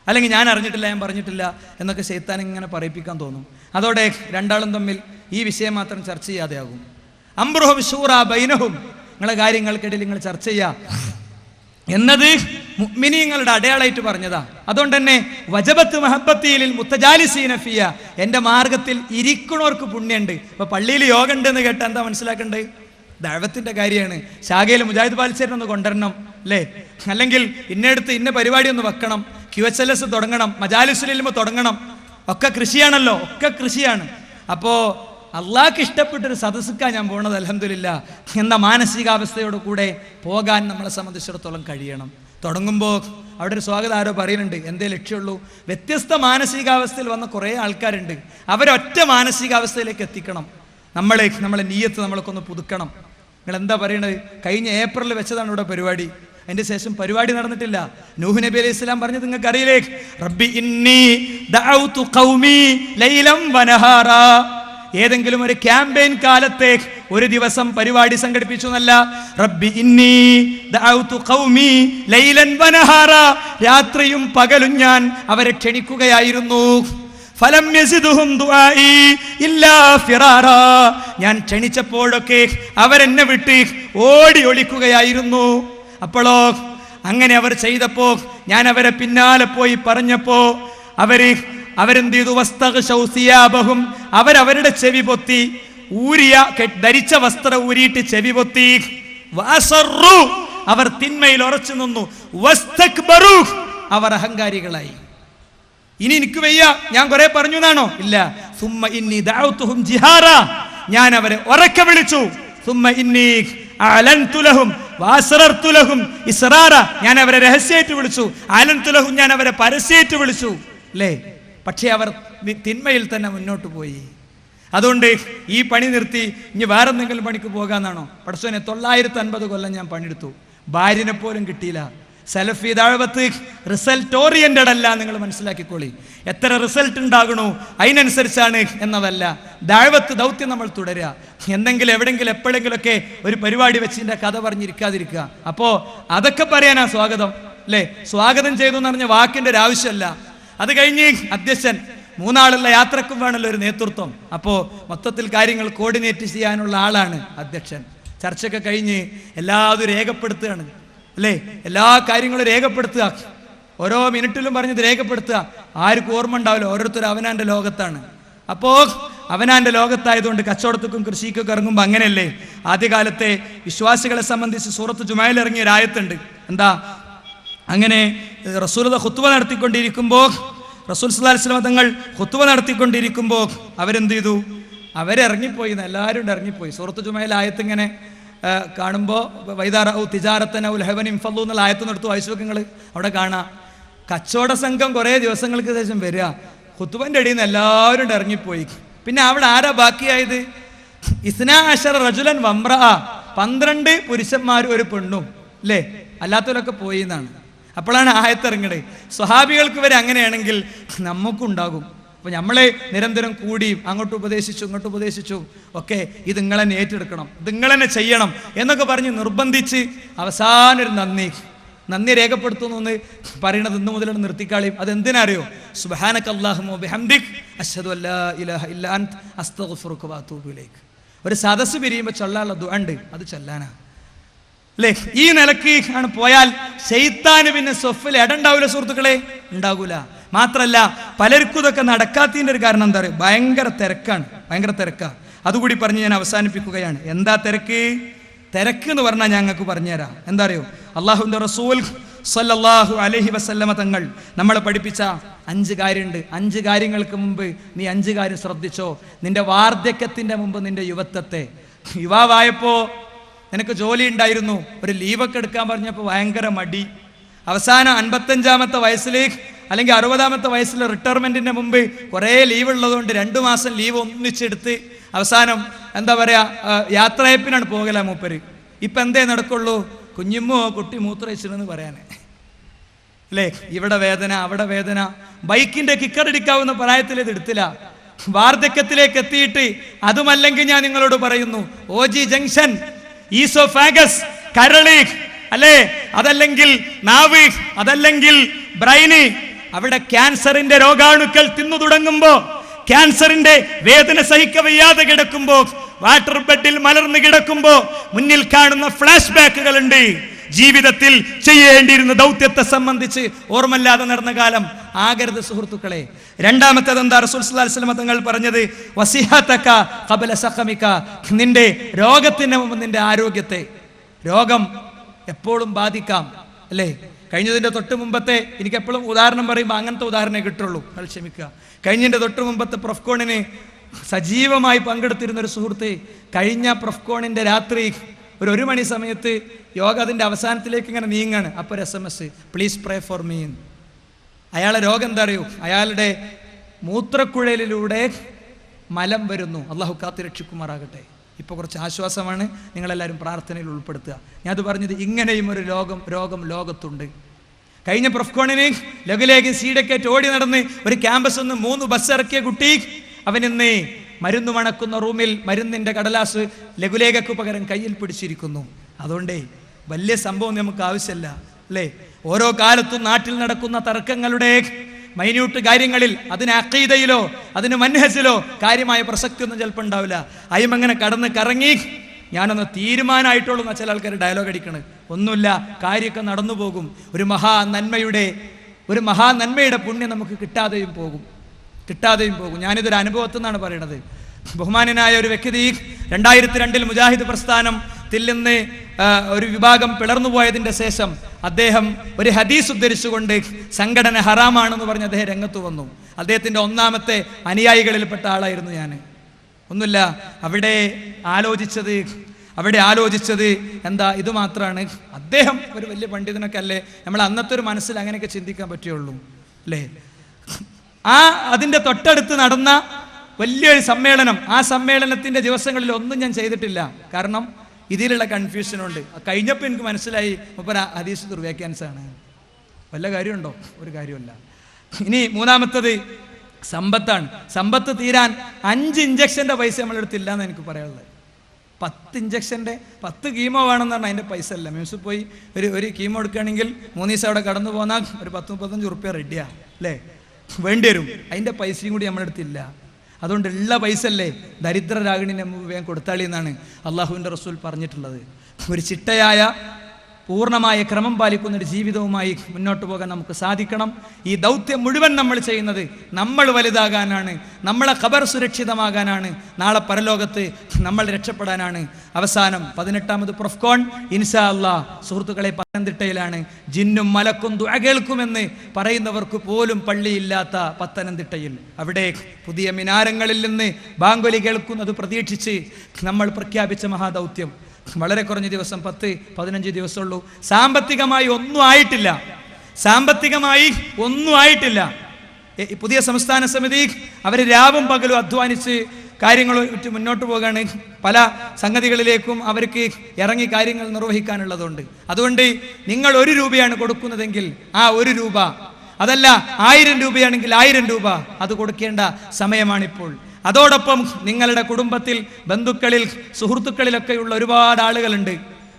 അല്ലെങ്കിൽ ഞാൻ അറിഞ്ഞിട്ടില്ല, ഞാൻ പറഞ്ഞിട്ടില്ല എന്നൊക്കെ ശൈത്താൻ ഇങ്ങനെ പറയിപ്പിക്കാൻ തോന്നും. അതോടെ രണ്ടാളും തമ്മിൽ ഈ വിഷയം മാത്രം ചർച്ച ചെയ്യാതെയാകും. അംറുഹും ശൂറാ ബൈനഹും, നിങ്ങളെ കാര്യങ്ങൾക്കിടയിൽ നിങ്ങൾ ചർച്ച ചെയ്യുക എന്നത് മുഅ്മിനീങ്ങളുടെ അടയാളമായിട്ട് പറഞ്ഞതാ. അതുകൊണ്ട് തന്നെ വജബത്ത് മഹബ്ബത്തിയിൽ മുത്തജാലിസീന ഫിയ, എൻ്റെ മാർഗത്തിൽ ഇരിക്കണവർക്ക് പുണ്യമുണ്ട്. ഇപ്പൊ പള്ളിയിൽ യോഗ ഉണ്ട് എന്ന് കേട്ടാൽ എന്താ മനസ്സിലാക്കേണ്ടത്? ദഅവത്തിന്റെ കാര്യമാണ്. ശാഖയിൽ മുജാഹിദ് ബാലിച്ചേരൻ ഒന്ന് കൊണ്ടുവരണം അല്ലേ, അല്ലെങ്കിൽ ഇന്നടുത്ത് ഇന്ന പരിപാടി ഒന്ന് വെക്കണം, QHLS തുടങ്ങണം, മജാലിസുൽ ഇൽമ തുടങ്ങണം. ഒക്കെ കൃഷിയാണല്ലോ, ഒക്കെ കൃഷിയാണ്. അപ്പോ അള്ളാഹ്ക്ക് ഇഷ്ടപ്പെട്ടൊരു സദസ്സുക്കാണ് ഞാൻ പോണത് അൽഹംദുലില്ലാ എന്ന മാനസികാവസ്ഥയോട് കൂടെ പോകാൻ നമ്മളെ സംബന്ധിച്ചിടത്തോളം കഴിയണം. തുടങ്ങുമ്പോൾ അവിടെ ഒരു സ്വാഗതം ആരോ പറയുന്നുണ്ട്, എന്തേ ലക്ഷ്യമുള്ളൂ? വ്യത്യസ്ത മാനസികാവസ്ഥയിൽ വന്ന കുറേ ആൾക്കാരുണ്ട്, അവരൊറ്റ മാനസികാവസ്ഥയിലേക്ക് എത്തിക്കണം. നമ്മളെ നീയത്ത് നമ്മളൊക്കെ ഒന്ന് പുതുക്കണം. നിങ്ങൾ എന്താ പറയണത്? കഴിഞ്ഞ ഏപ്രിലിൽ വെച്ചതാണ് ഇവിടെ പരിപാടി. അതിന്റെ ശേഷം പരിപാടി നടന്നിട്ടില്ല. നൂഹ് നബി അലൈഹി സ്വലാം പറഞ്ഞത് നിങ്ങൾക്ക് അറിയില്ലേ? റബ്ബി ഇന്നി ദഅഉതു ഖൗമി ലൈലം വനഹാറാ. ഏതെങ്കിലും ഒരു ക്യാമ്പയിൻ കാലത്തെ ഒരു ദിവസം പരിപാടി സംഘടിപ്പിച്ചു എന്നല്ല. റബ്ബി ഇന്നി ദഅഉതു ഖൗമി ലൈലൻ വനഹാറാ, രാത്രിയും പകലും ഞാൻ അവരെ ക്ഷണിക്കുകയായിരുന്നു. ഫലം യസിദുഹും ദുആഇ ഇല്ലാ ഫിറാറാ, ഞാൻ ക്ഷണിച്ചപ്പോഴൊക്കെ അവരെന്നെ വിട്ട് ഓടി ഒളിക്കുകയായിരുന്നു. അപ്പോഴോ അങ്ങനെ അവർ ചെയ്തപ്പോ ഞാൻ അവരെ പിന്നാലെ പോയി പറഞ്ഞപ്പോ അവരെന്ത് ചെയ്തു? വസ്തഗ്ശൗ സിയാബഹും, അവരവരുടെ ചെവി പൊത്തി, ധരിച്ച വസ്ത്രം ഊരിയിട്ട് ചെവി പൊത്തി. വഅസറു, അവർ തിന്മയിൽ ഉറച്ചു നിന്നു. വസ്തക്ബറു, അവർ അഹങ്കാരികളായി. ഇനി എനിക്ക് വയ്യ, ഞാൻ കുറെ പറഞ്ഞു എന്നാണോ? ഇല്ല. സുമ്മ ഇന്നി ദഅഉതുഹും ജിഹാറാ, ഞാൻ അവരെ ഉറക്കെ വിളിച്ചു. സുമ്മ ഇന്നി അലൻതു ലഹും വഅസ്റർതു ലഹും ഇസ്റാറാ, ഞാൻ അവരെ രഹസ്യമായിട്ട് വിളിച്ചു. അലൻതു ലഹും, ഞാൻ അവരെ പരസ്യമായിട്ട് വിളിച്ചു അല്ലേ. പക്ഷേ അവർ തിന്മയിൽ തന്നെ മുന്നോട്ട് പോയി. അതുകൊണ്ട് ഈ പണി നിർത്തി ഇനി വേറെ എന്തെങ്കിലും പണിക്ക് പോകാന്നാണോ? പടച്ചോനെ 950 കൊല്ലം ഞാൻ പണിയെടുത്തു, ഭാര്യനെ പോലും കിട്ടിയില്ല. സലഫി ദഅവത്ത് റിസൾട്ട് ഓറിയന്റഡ് അല്ല, നിങ്ങൾ മനസ്സിലാക്കിക്കോളി. എത്ര റിസൾട്ട് ഉണ്ടാകണോ അതിനനുസരിച്ചാണ് എന്നതല്ല. ദഅവത്ത് ദൗത്യം നമ്മൾ തുടരുക. എന്തെങ്കിലും എവിടെങ്കിലും എപ്പോഴെങ്കിലൊക്കെ ഒരു പരിപാടി വെച്ചിന്റെ കഥ പറഞ്ഞിരിക്കാതിരിക്കുക. അപ്പോ അതൊക്കെ പറയാനാ സ്വാഗതം അല്ലേ. സ്വാഗതം ചെയ്തു എന്ന് പറഞ്ഞ വാക്കിന്റെ ഒരു ആവശ്യമല്ല. അത് കഴിഞ്ഞ് അധ്യക്ഷൻ, 3 ആളുള്ള യാത്രക്കും വേണമല്ലോ ഒരു നേതൃത്വം. അപ്പോ മൊത്തത്തിൽ കാര്യങ്ങൾ കോർഡിനേറ്റ് ചെയ്യാനുള്ള ആളാണ് അധ്യക്ഷൻ. ചർച്ചയൊക്കെ കഴിഞ്ഞ് എല്ലാവരും രേഖപ്പെടുത്തുകയാണ് അല്ലേ, എല്ലാ കാര്യങ്ങളും രേഖപ്പെടുത്തുക. ഓരോ മിനിറ്റിലും പറഞ്ഞത് രേഖപ്പെടുത്തുക. ആർക്കും ഓർമ്മ ഉണ്ടാവില്ല, ഓരോരുത്തരും അവനാന്റെ ലോകത്താണ്. അപ്പോ അവനാന്റെ ലോകത്തായതുകൊണ്ട് കച്ചവടത്തിനും കൃഷിക്കൊക്കെ ഇറങ്ങുമ്പോൾ അങ്ങനെയല്ലേ. ആദ്യകാലത്തെ വിശ്വാസികളെ സംബന്ധിച്ച് സൂറത്ത് ജുമയിൽ ഇറങ്ങിയ ഒരു ആയത്തുണ്ട്. എന്താ? അങ്ങനെ റസൂലുള്ളാഹി ഖുത്ബ നടത്തിക്കൊണ്ടിരിക്കുമ്പോൾ, റസൂൽ സ്വല്ലല്ലാഹു അലൈഹി വസല്ലം തങ്ങൾ ഖുത്ബ നടത്തിക്കൊണ്ടിരിക്കുമ്പോൾ അവരെന്ത് ചെയ്തു? അവരിറങ്ങിപ്പോയി, എല്ലാവരും ഇറങ്ങിപ്പോയി. സൂറത്ത് ജുമയിൽ ആയത്ത് ഇങ്ങനെ കാണുമ്പോൾ വൈദാറു തിജാറത്തൻ ഔ ലഹവൻ ഇൻഫളു എന്നുള്ള ആയത്ത് എടുത്തു വായിച്ചു നോക്കുക. അവിടെ കാണാം കച്ചവട സംഘം കുറേ ദിവസങ്ങൾക്ക് ശേഷം വരിക. ഖുത്ബന്റെ ഇടയിൽ നിന്ന് എല്ലാവരും ഇറങ്ങിപ്പോയി. പിന്നെ അവിടെ ആരാ ബാക്കിയായത്? ഇസ്നാ അശറ റജുലൻ വംറഅ, 12 പുരുഷന്മാരും ഒരു പെണ്ണും അല്ലേ. അല്ലാത്തവരൊക്കെ പോയി എന്നാണ്. അപ്പോഴാണ് ആയത്തിറങ്ങണേ. സ്വഹാബികൾക്ക് വരെ അങ്ങനെയാണെങ്കിൽ നമുക്കുണ്ടാകും. അപ്പൊ നമ്മളെ നിരന്തരം കൂടി അങ്ങോട്ട് ഉപദേശിച്ചു ഇങ്ങോട്ട് ഉപദേശിച്ചു ഒക്കെ ഇത് നിങ്ങൾ തന്നെ ഏറ്റെടുക്കണം, ഇത് നിങ്ങൾ തന്നെ ചെയ്യണം എന്നൊക്കെ പറഞ്ഞ് നിർബന്ധിച്ച് അവസാനം ഒരു നന്ദി രേഖപ്പെടുത്തുന്നു എന്ന് പറയണത് ഇന്നു മുതലാണ് നിർത്തിക്കാളിയും. അതെന്തിനാ അറിയോ? സുബ്ഹാനക അല്ലാഹുമ്മ വബിഹംദിക് അശ്ഹദു അല്ലാ ഇലാഹ ഇല്ലാ അൻത അസ്തഗ്ഫിറുക വഅതൂബു ഇലൈക്. ഒരു സദസ്സ് പിരിയുമ്പോൾ ചൊല്ലാനുള്ള ദുആ ഉണ്ട്, അത് ചൊല്ലാനാ അല്ലേ. ഈ നിലക്ക് ആണ് പോയാൽ ശൈത്താന് പിന്നെ സ്വഫിൽ ഇടണ്ടാവൂല സുഹൃത്തുക്കളെ, ഉണ്ടാകൂല. മാത്രല്ല പലർക്കും ഇതൊക്കെ നടക്കാത്തതിൻ്റെ ഒരു കാരണം എന്താ പറയുക? ഭയങ്കര തിരക്കാണ്. അതുകൂടി പറഞ്ഞ് ഞാൻ അവസാനിപ്പിക്കുകയാണ്. എന്താ തിരക്ക് എന്ന് പറഞ്ഞാൽ ഞങ്ങൾക്ക് പറഞ്ഞുതരാം. എന്താ അറിയോ? അള്ളാഹുവിൻ്റെ റസൂൽ സല്ലല്ലാഹു അലൈഹി വസല്ലമ തങ്ങൾ നമ്മളെ പഠിപ്പിച്ച 5 കാര്യമുണ്ട്. 5 കാര്യങ്ങൾക്ക് മുമ്പ് നീ 5 കാര്യം ശ്രദ്ധിച്ചോ. നിന്റെ വാർദ്ധക്യത്തിന്റെ മുമ്പ് നിന്റെ യുവത്വത്തെ. യുവാവായപ്പോ നിനക്ക് ജോലി ഉണ്ടായിരുന്നു, ഒരു ലീവൊക്കെ എടുക്കാൻ പറഞ്ഞപ്പോൾ ഭയങ്കര മടി. അവസാനം 55-ാമത്തെ വയസ്സിലേക്ക് അല്ലെങ്കിൽ 60-ാമത്തെ വയസ്സിൽ റിട്ടയർമെന്റിന്റെ മുമ്പ് കുറേ ലീവ് ഉള്ളതുകൊണ്ട് 2 മാസം ലീവ് ഒന്നിച്ചെടുത്ത് അവസാനം എന്താ പറയാ യാത്രയപ്പിനാണ് പോകല മൂപ്പര്. ഇപ്പൊ എന്തേ നടക്കുള്ളൂ? കുഞ്ഞുമ്മോ കുട്ടി മൂത്രയിച്ചെന്ന് പറയാനേ അല്ലേ. ഇവിടെ വേദന അവിടെ വേദന. ബൈക്കിന്റെ കിക്കറടിക്കാവുന്ന പ്രായത്തിൽ ഇത് എടുത്തില്ല. വാർദ്ധക്യത്തിലേക്ക് എത്തിയിട്ട്, അതുമല്ലെങ്കിൽ ഞാൻ നിങ്ങളോട് പറയുന്നു, OG ജംഗ്ഷൻ, ഈസോഫാഗസ്, കരള്, അല്ലേ, അതല്ലെങ്കിൽ നാവ്, അതല്ലെങ്കിൽ ബ്രെയിന്, അവിടെ ക്യാൻസറിന്റെ രോഗാണുക്കൾ തിന്നു തുടങ്ങുമ്പോ, ക്യാൻസറിന്റെ വേദന സഹിക്കവയ്യാതെ കിടക്കുമ്പോ, വാട്ടർ ബെഡിൽ മലർന്നു കിടക്കുമ്പോ മുന്നിൽ കാണുന്ന ഫ്ലാഷ് ബാക്കുകൾ ഉണ്ട്. ജീവിതത്തിൽ ചെയ്യേണ്ടിയിരുന്ന ദൗത്യത്തെ സംബന്ധിച്ച് ഓർമ്മല്ലാതെ നടന്ന കാലം ആകരുത് സുഹൃത്തുക്കളെ. രണ്ടാമത്തേത് എന്താ റസൂൽ സല്ലല്ലാഹു അലൈഹി വസല്ലം തങ്ങൾ പറഞ്ഞത്? വസിഹതക ഖബല സഖമിക, നിന്റെ രോഗത്തിന് മുമ്പ് നിന്റെ ആരോഗ്യത്തെ. രോഗം എപ്പോഴും ബാധിക്കാം, അല്ലേ? കഴിഞ്ഞതിന്റെ തൊട്ട് മുമ്പത്തെ, എനിക്ക് എപ്പോഴും ഉദാഹരണം പറയുമ്പോൾ അങ്ങനത്തെ ഉദാഹരണമേ കിട്ടുള്ളൂ, നിങ്ങൾ ക്ഷമിക്കുക. കഴിഞ്ഞതിന്റെ തൊട്ട് മുമ്പത്തെ പ്രൊഫ്കോണിന് സജീവമായി പങ്കെടുത്തിരുന്ന ഒരു സുഹൃത്ത് കഴിഞ്ഞ പ്രൊഫ്കോണിന്റെ രാത്രി ഒരു മണി സമയത്ത് യോഗ അതിൻ്റെ അവസാനത്തിലേക്ക് ഇങ്ങനെ നീങ്ങാണ്. അപ്പോൾ ഒരു SMS, please pray for me. അയാളെ രോഗം എന്താ അറിയൂ? അയാളുടെ മൂത്രക്കുഴലിലൂടെ മലം വരുന്നു. അള്ളാഹു കാത്തിരക്ഷിക്കുമാറാകട്ടെ. ഇപ്പോൾ കുറച്ച് ആശ്വാസമാണ്, നിങ്ങളെല്ലാവരും പ്രാർത്ഥനയിൽ ഉൾപ്പെടുത്തുക. ഞാനത് പറഞ്ഞത് ഇങ്ങനെയും ഒരു രോഗം ലോകത്തുണ്ട്. കഴിഞ്ഞ പ്രൊഫ്കോണിന് ലഘുലേഖ സീഡക്കേറ്റ് ഓടി നടന്ന് ഒരു ക്യാമ്പസ് നിന്ന് 3 ബസ് ഇറക്കിയ കുട്ടി, അവനിന്ന് മരുന്ന് മണക്കുന്ന റൂമിൽ മരുന്നിൻ്റെ കടലാസ് ലഘുലേഖയ്ക്ക് പകരം കയ്യിൽ പിടിച്ചിരിക്കുന്നു. അതുകൊണ്ടേ വലിയ സംഭവം നമുക്ക് ആവശ്യമില്ല, അല്ലേ? ഓരോ കാലത്തും നാട്ടിൽ നടക്കുന്ന തർക്കങ്ങളുടെ മൈന്യൂട്ട് കാര്യങ്ങളിൽ അതിന് അഖീദയിലോ അതിന് മൻഹജിലോ കാര്യമായ പ്രസക്തിയൊന്നും ചിലപ്പോൾ ഉണ്ടാവില്ല. അയിമങ്ങനെ കടന്ന് കറങ്ങി ഞാനൊന്ന് തീരുമാനമായിട്ടുള്ളൂ എന്ന് ചില ആൾക്കാർ ഡയലോഗ് അടിക്കണത്. ഒന്നുമില്ല, കാര്യമൊക്കെ നടന്നു പോകും. ഒരു മഹാനന്മയുടെ പുണ്യം നമുക്ക് കിട്ടാതെയും പോകും. ഞാനിതൊരു അനുഭവത്തിൽ നിന്നാണ് പറയണത്. ബഹുമാനനായ ഒരു വ്യക്തി 2002 മുജാഹിദ് പ്രസ്ഥാനത്തിൽ നിന്ന് ഒരു വിഭാഗം പിളർന്നുപോയതിൻ്റെ ശേഷം അദ്ദേഹം ഒരു ഹദീസ് ഉദ്ധരിച്ചുകൊണ്ട് സംഘടന ഹറാമാണെന്ന് പറഞ്ഞ് അദ്ദേഹം രംഗത്ത് വന്നു. അദ്ദേഹത്തിൻ്റെ ഒന്നാമത്തെ അനുയായികളിൽപ്പെട്ട ആളായിരുന്നു ഞാൻ. ഒന്നുമില്ല, അവിടെ ആലോചിച്ചത് എന്താ, ഇത് മാത്രമാണ്. അദ്ദേഹം ഒരു വലിയ പണ്ഡിതനൊക്കെ അല്ലേ, നമ്മൾ അന്നത്തെ ഒരു മനസ്സിൽ അങ്ങനെയൊക്കെ ചിന്തിക്കാൻ പറ്റുള്ളൂ, അല്ലേ? അതിൻ്റെ തൊട്ടടുത്ത് നടന്ന വലിയൊരു സമ്മേളനം, ആ സമ്മേളനത്തിൻ്റെ ദിവസങ്ങളിൽ ഒന്നും ഞാൻ ചെയ്തിട്ടില്ല. കാരണം ഇതിലുള്ള കൺഫ്യൂഷനുണ്ട്. കഴിഞ്ഞപ്പോൾ എനിക്ക് മനസ്സിലായി മൂപ്പര് ഹദീസ് ദുർവ്യാഖ്യാനിച്ചാണ്. വല്ല കാര്യമുണ്ടോ? ഒരു കാര്യമില്ല. ഇനി മൂന്നാമത്തത് സമ്പത്താണ്. സമ്പത്ത് തീരാൻ 5 ഇഞ്ചക്ഷൻ്റെ പൈസ നമ്മളെടുത്തില്ല എന്ന് എനിക്ക് പറയാനുള്ളത്. 10 ഇഞ്ചക്ഷൻ്റെ 10 കീമോ വേണമെന്നാണ് അതിൻ്റെ പൈസ അല്ല. മ്യൂസിൽ പോയി ഒരു കീമോ എടുക്കുകയാണെങ്കിൽ 3 ദിവസം അവിടെ കടന്നു പോന്നാൽ ഒരു 10-35 ഉറുപ്പ്യ റെഡിയാണ്, അല്ലേ? വേണ്ടി വരും. അതിൻ്റെ പൈസയും കൂടി നമ്മളെടുത്തില്ല. അതുകൊണ്ട് ഉള്ള പൈസ അല്ലേ ദരിദ്രരാഗിണിനെ വേഗം കൊടുത്താളി എന്നാണ് അള്ളാഹുവിൻ്റെ റസൂൽ പറഞ്ഞിട്ടുള്ളത്. ഒരു ചിട്ടയായ പൂർണ്ണമായ ക്രമം പാലിക്കുന്ന ഒരു ജീവിതവുമായി മുന്നോട്ട് പോകാൻ നമുക്ക് സാധിക്കണം. ഈ ദൗത്യം മുഴുവൻ നമ്മൾ ചെയ്യുന്നത് നമ്മൾ വലുതാകാനാണ്, നമ്മളെ ഖബർ സുരക്ഷിതമാകാനാണ്, നാളെ പരലോകത്ത് നമ്മൾ രക്ഷപ്പെടാനാണ്. അവസാനം 18ാമത് പ്രൊഫ്കോൺ ഇൻഷാ അല്ലാഹ് സുഹൃത്തുക്കളെ പത്തനംതിട്ടയിലാണ്. ജിന്നും മലക്കും ദുആ കേൾക്കുമെന്ന് പറയുന്നവർക്ക് പോലും പള്ളിയില്ലാത്ത പത്തനംതിട്ടയിൽ, അവിടെ പുതിയ മിനാരങ്ങളിൽ നിന്ന് ബാങ്കൊലി കേൾക്കുന്നത് പ്രതീക്ഷിച്ച് നമ്മൾ പ്രഖ്യാപിച്ച മഹാദൗത്യം വളരെ കുറഞ്ഞ ദിവസം, 10-15 ദിവസമുള്ളൂ. സാമ്പത്തികമായി ഒന്നും ആയിട്ടില്ല. പുതിയ സംസ്ഥാന സമിതി അവർ രാവും പകലും അധ്വാനിച്ച് കാര്യങ്ങൾ മുന്നോട്ട് പോകാണ്. പല സംഗതികളിലേക്കും അവർക്ക് ഇറങ്ങി കാര്യങ്ങൾ നിർവഹിക്കാനുള്ളതുകൊണ്ട്. അതുകൊണ്ട് നിങ്ങൾ 1 രൂപയാണ് കൊടുക്കുന്നതെങ്കിൽ ആ 1 രൂപ, അതല്ല 1000 രൂപയാണെങ്കിൽ 1000 രൂപ അത് കൊടുക്കേണ്ട സമയമാണിപ്പോൾ. അതോടൊപ്പം നിങ്ങളുടെ കുടുംബത്തിൽ, ബന്ധുക്കളിൽ, സുഹൃത്തുക്കളിലൊക്കെയുള്ള ഒരുപാട് ആളുകളുണ്ട്,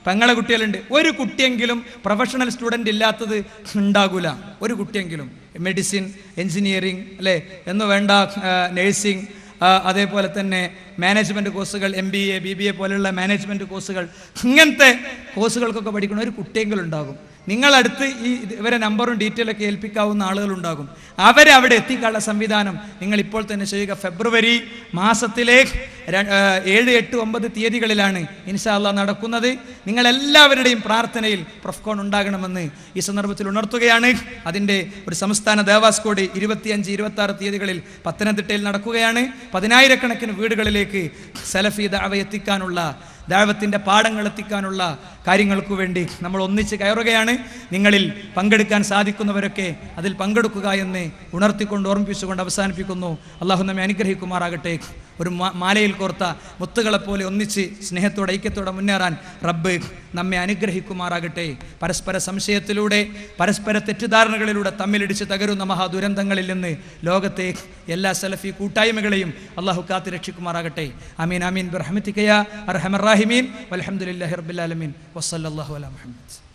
പെങ്ങളെ കുട്ടികളുണ്ട്. ഒരു കുട്ടിയെങ്കിലും പ്രൊഫഷണൽ സ്റ്റുഡൻ്റ് ഇല്ലാത്തത് ഉണ്ടാകില്ല. ഒരു കുട്ടിയെങ്കിലും മെഡിസിൻ, എൻജിനീയറിംഗ്, അല്ലേ, എന്ന് വേണ്ട നേഴ്സിംഗ്, അതേപോലെ തന്നെ മാനേജ്മെൻറ്റ് കോഴ്സുകൾ, MBA, BBA പോലെയുള്ള മാനേജ്മെൻറ്റ് കോഴ്സുകൾ, ഇങ്ങനത്തെ കോഴ്സുകൾക്കൊക്കെ പഠിക്കുന്ന ഒരു കുട്ടിയെങ്കിലും ഉണ്ടാകും. നിങ്ങളടുത്ത് ഇവരെ നമ്പറും ഡീറ്റെയിലൊക്കെ ഏൽപ്പിക്കാവുന്ന ആളുകളുണ്ടാകും. അവരെ അവിടെ എത്തിക്കാനുള്ള സംവിധാനം നിങ്ങൾ ഇപ്പോൾ തന്നെ ചെയ്യുക. ഫെബ്രുവരി മാസത്തിലെ 7, 8, 9 തീയതികളിലാണ് ഇൻഷാ അല്ലാഹ് നടക്കുന്നത്. നിങ്ങളെല്ലാവരുടെയും പ്രാർത്ഥനയിൽ പ്രൊഫ്കോൺ ഉണ്ടാകണമെന്ന് ഈ സന്ദർഭത്തിൽ ഉണർത്തുകയാണ്. അതിൻ്റെ ഒരു സംസ്ഥാന ദേവാസ് കോഡ് 25, 26 തീയതികളിൽ പത്തനംതിട്ടയിൽ നടക്കുകയാണ്. 10,000-കണക്കിന് വീടുകളിലേക്ക് സലഫി ദഅവ എത്തിക്കാനുള്ള, ദഅവത്തിൻ്റെ പാഠങ്ങൾ എത്തിക്കാനുള്ള കാര്യങ്ങൾക്ക് വേണ്ടി നമ്മൾ ഒന്നിച്ച് കയറുകയാണ്. നിങ്ങളിൽ പങ്കെടുക്കാൻ സാധിക്കുന്നവരൊക്കെ അതിൽ പങ്കെടുക്കുക എന്ന് ഉണർത്തിക്കൊണ്ട്, ഓർമ്മിപ്പിച്ചുകൊണ്ട് അവസാനിപ്പിക്കുന്നു. അല്ലാഹു നമ്മെ അനുഗ്രഹിക്കുമാറാകട്ടെ. ഒരു മാലയിൽ കോർത്ത മുത്തുകളെപ്പോലെ ഒന്നിച്ച് സ്നേഹത്തോടെ ഐക്യത്തോടെ മുന്നേറാൻ റബ്ബ് നമ്മെ അനുഗ്രഹിക്കുമാറാകട്ടെ. പരസ്പര സംശയത്തിലൂടെ പരസ്പര തെറ്റിദ്ധാരണകളിലൂടെ തമ്മിലിടിച്ച് തകരുന്ന മഹാദുരന്തങ്ങളിൽ നിന്ന് ലോകത്തെ എല്ലാ സലഫി കൂട്ടായ്മകളെയും അള്ളാഹു കാത്ത് രക്ഷിക്കുമാറാകട്ടെ. ആമീൻ ആമീൻ ബിറഹ്മതിക യാ അർഹമർ റഹീമീൻ വൽഹംദുലില്ലാഹി റബ്ബിൽ ആലമീൻ വസല്ലല്ലാഹു അലാ മുഹമ്മദ്.